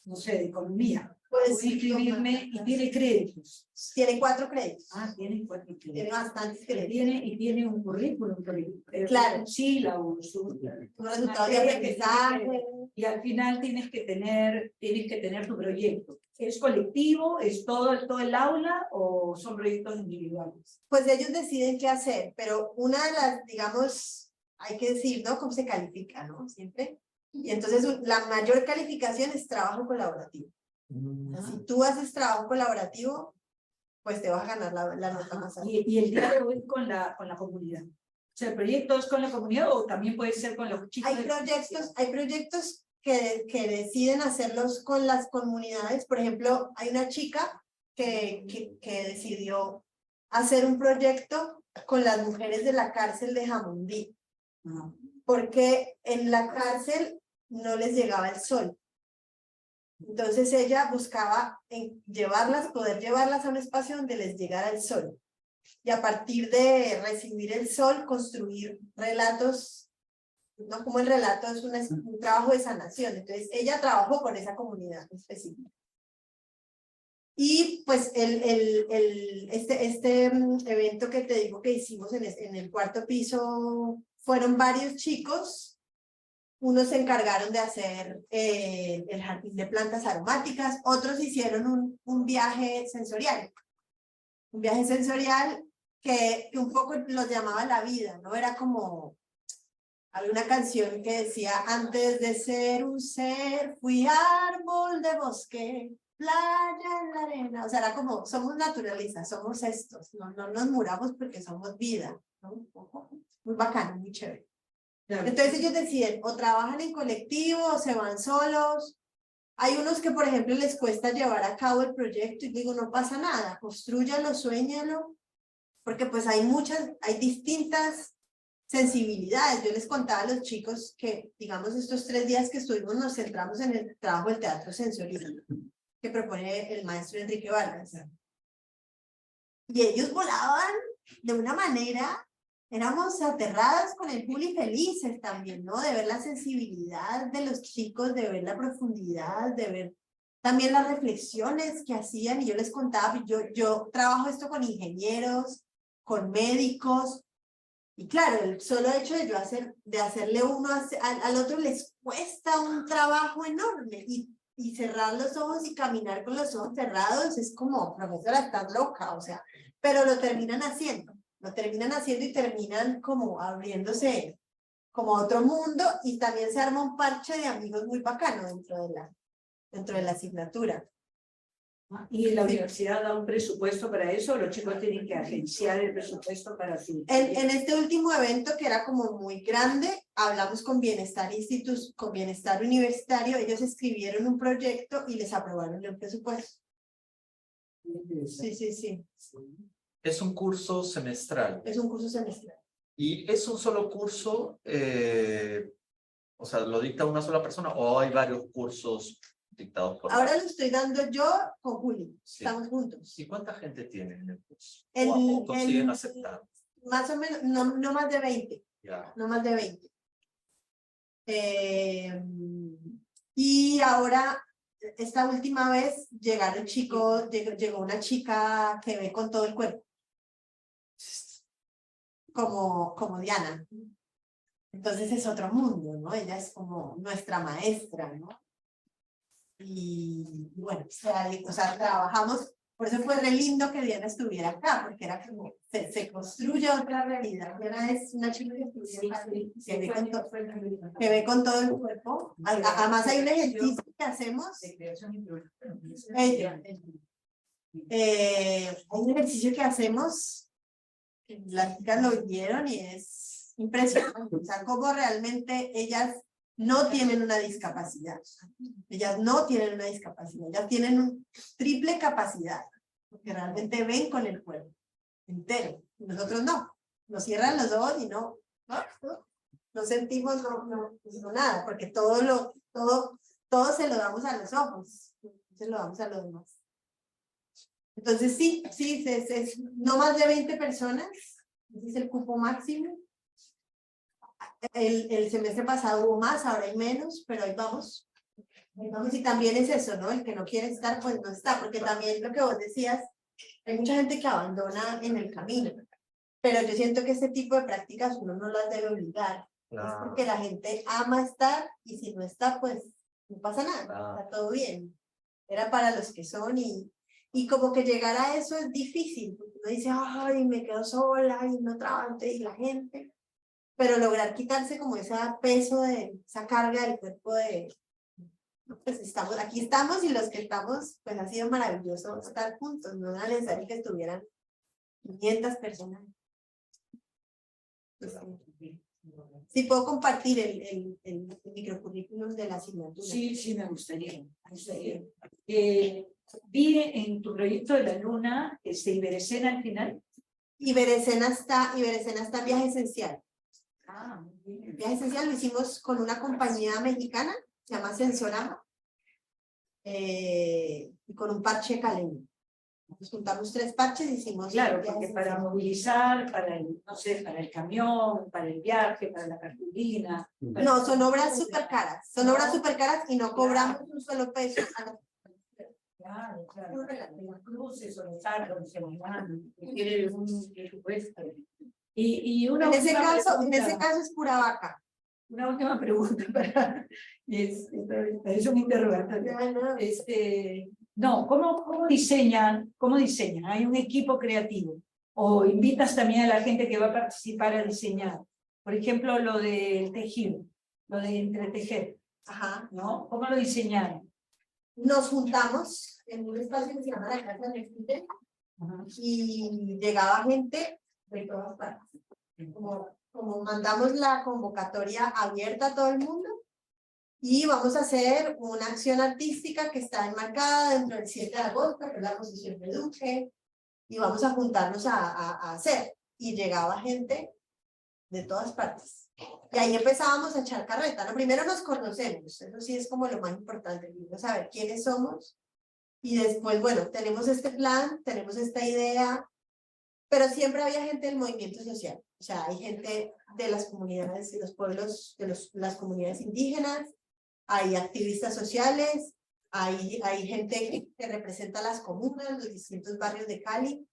no sé, de economía.
Pues
Voy a inscribirme y tiene créditos.
Tiene 4 créditos.
Tiene 4 créditos.
Tiene bastantes créditos.
Y tiene un currículum.
Claro.
Sí,
un resultado de aprendizaje.
Y al final tienes que tener tu proyecto. ¿Es colectivo? ¿Es todo el aula o son proyectos individuales?
Pues ellos deciden qué hacer, pero una de las, digamos, hay que decir, ¿no? ¿Cómo se califica, no? Siempre. Y entonces la mayor calificación es trabajo colaborativo. Si tú haces trabajo colaborativo, pues te vas a ganar la nota más alta.
Y el diálogo es con la comunidad. O sea, ¿el proyecto es con la comunidad o también puede ser con los chicos?
Hay proyectos que deciden hacerlos con las comunidades. Por ejemplo, hay una chica que decidió hacer un proyecto con las mujeres de la cárcel de Jamundí, porque en la cárcel no les llegaba el sol. Entonces ella buscaba poder llevarlas a un espacio donde les llegara el sol. Y a partir de recibir el sol, construir relatos, ¿no? Como el relato es un trabajo de sanación. Entonces ella trabajó con esa comunidad específica. Y pues este evento que te digo que hicimos en el 4º piso, fueron varios chicos. Unos se encargaron de hacer el jardín de plantas aromáticas, otros hicieron un viaje sensorial. Un viaje sensorial que un poco los llamaba la vida, ¿no? Era como, había una canción que decía, antes de ser un ser, fui árbol de bosque, playa en la arena. O sea, era como, somos naturalistas, somos estos, no nos muramos porque somos vida, ¿no? Muy bacano, muy chévere. Entonces ellos deciden o trabajan en colectivo o se van solos. Hay unos que, por ejemplo, les cuesta llevar a cabo el proyecto y digo, no pasa nada, construyalo, suéñalo, porque pues hay distintas sensibilidades. Yo les contaba a los chicos que, digamos, estos 3 días que estuvimos nos centramos en el trabajo del teatro sensorial que propone el maestro Enrique Vargas. Y ellos volaban de una manera. Éramos aterradas con el Juli, felices también, ¿no? De ver la sensibilidad de los chicos, de ver la profundidad, de ver también las reflexiones que hacían. Y yo les contaba, yo trabajo esto con ingenieros, con médicos. Y claro, el solo hecho de hacerle uno al otro les cuesta un trabajo enorme. Y cerrar los ojos y caminar con los ojos cerrados es como, profesora, estás loca, o sea, pero lo terminan haciendo. Y terminan como abriéndose como a otro mundo y también se arma un parche de amigos muy bacano dentro de la asignatura.
¿Y la universidad da un presupuesto para eso? ¿Los chicos tienen que agenciar el presupuesto para su...?
En este último evento, que era como muy grande, hablamos con Bienestar con Bienestar Universitario. Ellos escribieron un proyecto y les aprobaron el presupuesto. Sí.
Es un curso semestral.
Es un curso semestral.
¿Y es un solo curso? O sea, ¿lo dicta una sola persona o hay varios cursos dictados por...
Ahora lo estoy dando yo con Juli. Sí. Estamos juntos.
¿Y cuánta gente tiene en el curso? ¿O a poco siguen aceptando?
Más o menos, no más de 20.
Ya.
No más de 20. Y ahora... Esta última vez llegó una chica que ve con todo el cuerpo, como Diana. Entonces es otro mundo, ¿no? Ella es como nuestra maestra, ¿no? Y bueno, o sea, trabajamos, por eso fue re lindo que Diana estuviera acá, porque era como, se construye otra realidad. Diana es una chica que ve con todo el cuerpo. Además hay un ejercicio que hacemos. Hay un ejercicio que hacemos, las chicas lo vieron y es impresionante. O sea, cómo realmente ellas no tienen una discapacidad. Ellas no tienen una discapacidad. Ellas tienen una triple capacidad. Porque realmente ven con el cuerpo entero. Nosotros no. Nos cierran los ojos y no sentimos nada. Porque todo se lo damos a los ojos. Se lo damos a los demás. Entonces sí, es no más de 20 personas. Ese es el cupo máximo. El semestre pasado hubo más, ahora hay menos, pero ahí vamos. Entonces, y también es eso, ¿no? El que no quiere estar, pues no está, porque también lo que vos decías, hay mucha gente que abandona en el camino, pero yo siento que este tipo de prácticas uno no las debe obligar, es porque la gente ama estar y si no está, pues no pasa nada, está todo bien. Era para los que son y como que llegar a eso es difícil, porque uno dice, ay, me quedo sola y no trabajo y la gente, pero lograr quitarse como ese peso de esa carga del cuerpo de, pues estamos, aquí estamos y los que estamos, pues ha sido maravilloso estar juntos, no era necesario que estuvieran 500 personas. Pues, sí, puedo compartir el microcurrículum de la asignatura.
Sí, sí, me gustaría. Vi en tu proyecto de la luna, Iberescena al final.
Iberescena está en Viaje Esencial.
Ah, muy bien.
Viaje Esencial lo hicimos con una compañía mexicana, se llama Sensorama, y con un parche caleño. Nos juntamos 3 parches y hicimos...
Claro, porque para movilizar, para el, no sé, para el camión, para el viaje, para la cartulina...
No, son obras súper caras, y no cobramos un solo peso a la...
Claro, claro. Las cruces o los árboles se van, tiene un presupuesto. Y una
en ese
pregunta,
caso es pura vaca.
Una última pregunta para... es un interrogatorio. No, ¿cómo diseñan? ¿Hay un equipo creativo? ¿O invitas también a la gente que va a participar a diseñar? Por ejemplo, lo de tejido, lo de entretejer.
Ajá.
¿No? ¿Cómo lo diseñaron?
Nos juntamos en un espacio que se llama la Casa del Fide y llegaba gente de todas partes. Como mandamos la convocatoria abierta a todo el mundo y vamos a hacer una acción artística que está enmarcada dentro del 7 de agosto, que es la posición de Duque, y vamos a juntarnos a hacer. Y llegaba gente de todas partes. Y ahí empezábamos a echar carreta, ¿no? Primero nos conocemos, eso sí es como lo más importante, primero saber quiénes somos, y después, bueno, tenemos este plan, tenemos esta idea, pero siempre había gente del movimiento social, o sea, hay gente de las comunidades, de los pueblos, las comunidades indígenas, hay activistas sociales, hay gente que representa las comunas, los distintos barrios de Cali,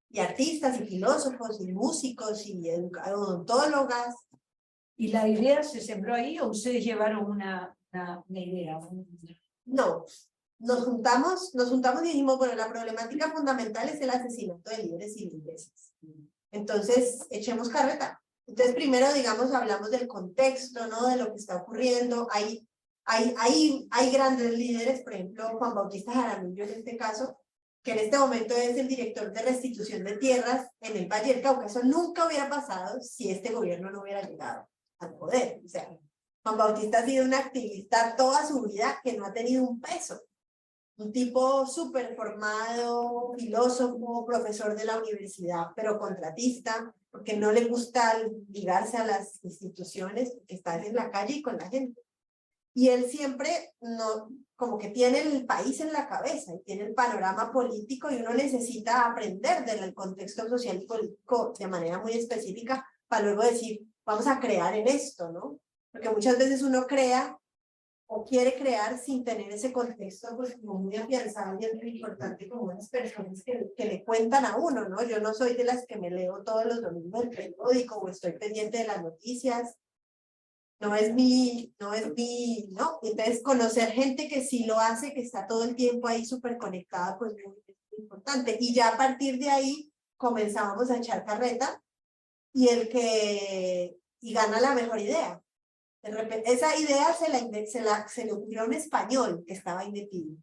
y artistas, y filósofos, y músicos, y odontólogas.
¿Y la idea se sembró ahí o ustedes llevaron una idea?
No, nos juntamos y dijimos, bueno, la problemática fundamental es el asesinato de líderes y lideresas. Entonces, echemos carreta. Entonces, primero, digamos, hablamos del contexto, ¿no? De lo que está ocurriendo. Hay grandes líderes, por ejemplo, Juan Bautista Jaramillo en este caso, que en este momento es el director de restitución de tierras en el Valle del Cauca. Eso nunca hubiera pasado si este gobierno no hubiera llegado al poder. O sea, Juan Bautista ha sido un activista toda su vida que no ha tenido un peso. Un tipo súper formado, filósofo, profesor de la universidad, pero contratista, porque no le gusta ligarse a las instituciones, porque está en la calle y con la gente. Y él siempre, como que tiene el país en la cabeza, y tiene el panorama político, y uno necesita aprender del contexto social y político de manera muy específica, para luego decir, vamos a crear en esto, ¿no? Porque muchas veces uno crea, o quiere crear sin tener ese contexto pues como muy afianzado, y es muy importante como unas personas que le cuentan a uno, ¿no? Yo no soy de las que me leo todos los domingos el periódico o estoy pendiente de las noticias, no. Entonces conocer gente que sí lo hace, que está todo el tiempo ahí súper conectada, pues muy importante. Y ya a partir de ahí comenzábamos a echar carreta y gana la mejor idea. De repente, esa idea se le ocurrió a un español que estaba ahí metido.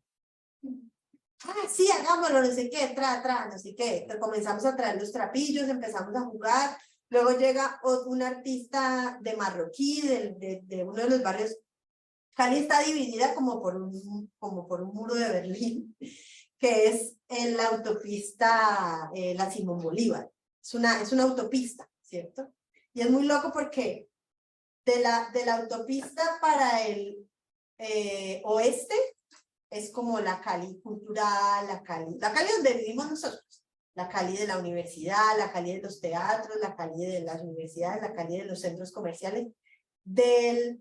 Sí, hagámoslo, no sé qué, no sé qué. Entonces comenzamos a traer los trapillos, empezamos a jugar. Luego llega un artista de marroquí, de uno de los barrios. Cali está dividida como por un muro de Berlín, que es en la autopista la Simón Bolívar. Es una autopista, ¿cierto? Y es muy loco porque de la autopista para el oeste es como la Cali cultural, la Cali donde vivimos nosotros, la Cali de la universidad, la Cali de los teatros, la Cali de las universidades, la Cali de los centros comerciales. De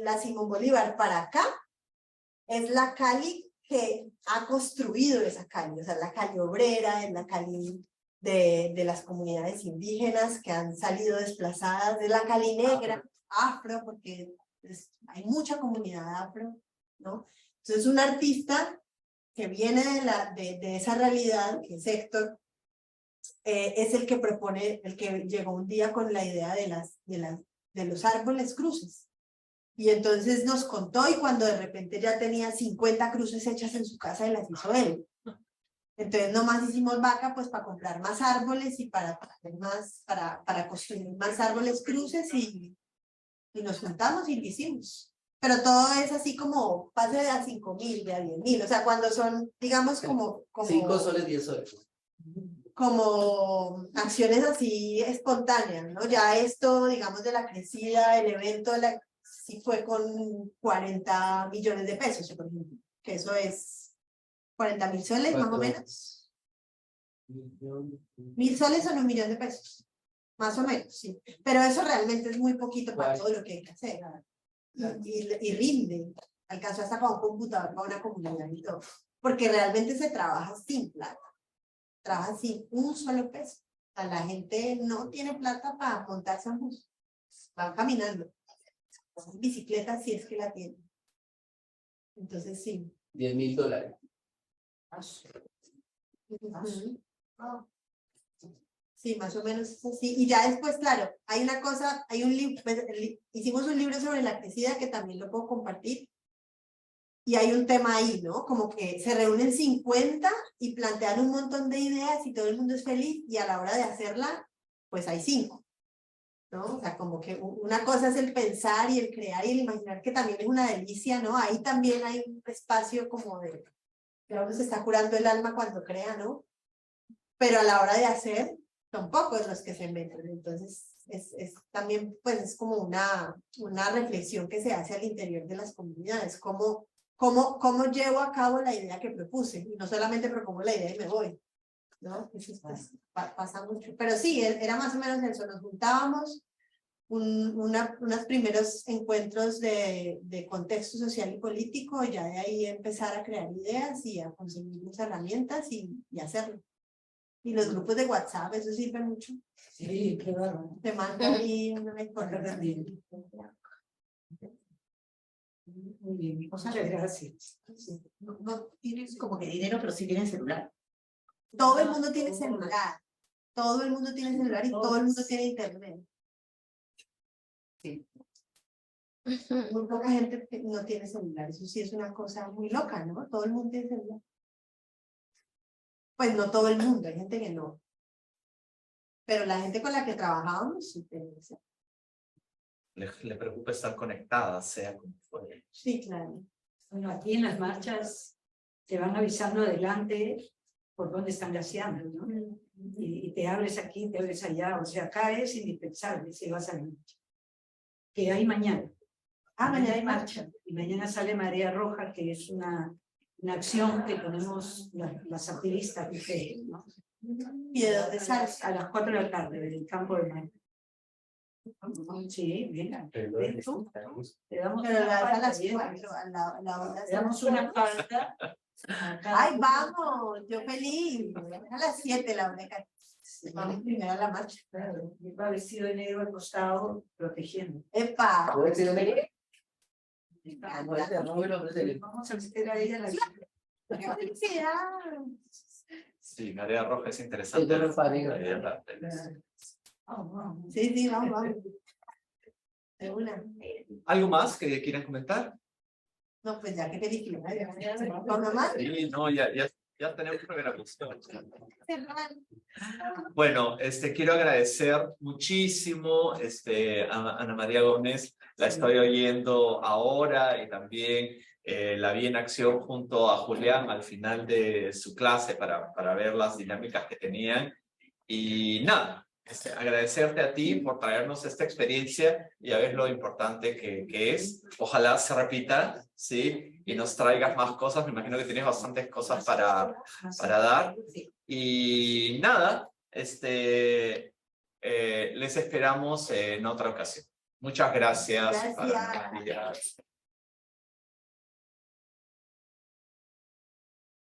la Simón Bolívar para acá es la Cali que ha construido esa Cali, o sea, la Cali obrera, es la Cali de las comunidades indígenas que han salido desplazadas, de la Cali negra, afro, porque hay mucha comunidad afro, ¿no? Entonces un artista que viene de esa realidad, que es Héctor, es el que propone, el que llegó un día con la idea de los árboles cruces. Y entonces nos contó, y cuando de repente ya tenía 50 cruces hechas en su casa, y las hizo él. Entonces nomás hicimos vaca pues para comprar más árboles y para construir más árboles cruces, y nos juntamos y lo hicimos. Pero todo es así como pase de a 5.000, de a 10.000, o sea, cuando son, digamos, como
5 soles, 10 soles.
Como acciones así espontáneas, ¿no? Ya esto, digamos, de la crecida, el evento, sí fue con 40 millones de pesos, por ejemplo, que eso es 40.000 soles, más o menos. 1.000 soles son 1.000.000 de pesos, más o menos, sí. Pero eso realmente es muy poquito para todo lo que hay que hacer. Y rinde, alcanzó hasta para un computador, para una comunidad y todo. Porque realmente se trabaja sin plata. Trabaja sin un solo peso. O sea, la gente no tiene plata para montarse a un bus. Van caminando. Bicicleta si es que la tienen. Entonces sí.
$10.000.
Sí, más o menos es así. Y ya después, claro, hay una cosa, hay un libro, hicimos un libro sobre la crecida que también lo puedo compartir. Y hay un tema ahí, ¿no? Como que se reúnen 50 y plantean un montón de ideas y todo el mundo es feliz, y a la hora de hacerla, pues hay 5, ¿no? O sea, como que una cosa es el pensar y el crear y el imaginar, que también es una delicia, ¿no? Ahí también hay un espacio como de, que uno se está curando el alma cuando crea, ¿no? Pero a la hora de hacer, son pocos los que se meten. Entonces, es también, pues, es como una reflexión que se hace al interior de las comunidades, ¿cómo llevo a cabo la idea que propuse? Y no solamente propongo la idea y me voy, ¿no? Eso pues, pasa mucho. Pero sí, era más o menos eso. Nos juntábamos, unos primeros encuentros de contexto social y político, y ya de ahí empezar a crear ideas y a conseguir las herramientas y hacerlo. Y los grupos de WhatsApp, eso sirve mucho.
Sí, claro.
Te manda ahí una información.
Muy bien, muchas gracias.
No tienes como que dinero, pero sí tienes celular.
Todo el mundo tiene celular. Todo el mundo tiene celular y todo el mundo tiene internet. Sí. Muy poca gente no tiene celular. Eso sí es una cosa muy loca, ¿no? Todo el mundo tiene celular. Pues no todo el mundo, hay gente que no. Pero la gente con la que trabajábamos sí tiene celular.
Le preocupa estar conectada, sea como fuere.
Sí, claro.
Bueno, aquí en las marchas te van avisando adelante por dónde están gaseando, ¿no? Y te abres aquí, te abres allá. O sea, acá es indispensable si vas a la marcha. Que hay mañana. Mañana hay marcha. Y mañana sale Marea Roja, que es una acción que ponemos las activistas, ¿no?
¿Y de dónde sale?
A las 4 de la tarde, del campo de Mayo. Sí, venga. Te damos
pero
una
a las
falta,
4, a la hora.
te damos una falta.
Ay, vamos, yo feliz. A las 7 la hora. Vamos primero a la marcha.
Claro, va vestido de negro al costado, protegiendo.
¡Epa!
¿Vestido de negro?
Vamos a meter a ella la
¡Qué felicidad!
Sí, Marea Roja es interesante.
Sí, sí, vamos. De una.
¿Algo más que quieran comentar?
No, pues ya, qué película. ¿Con más?
Sí, no, ya tenemos programación. Bueno, quiero agradecer muchísimo a Ana María Gómez. La estoy oyendo ahora y también la vi en acción junto a Julián al final de su clase para ver las dinámicas que tenían. Y nada, agradecerte a ti por traernos esta experiencia y a ver lo importante que es. Ojalá se repita, ¿sí? Y nos traigas más cosas. Me imagino que tienes bastantes cosas para dar. Y nada, les esperamos en otra ocasión. Muchas gracias.
Gracias.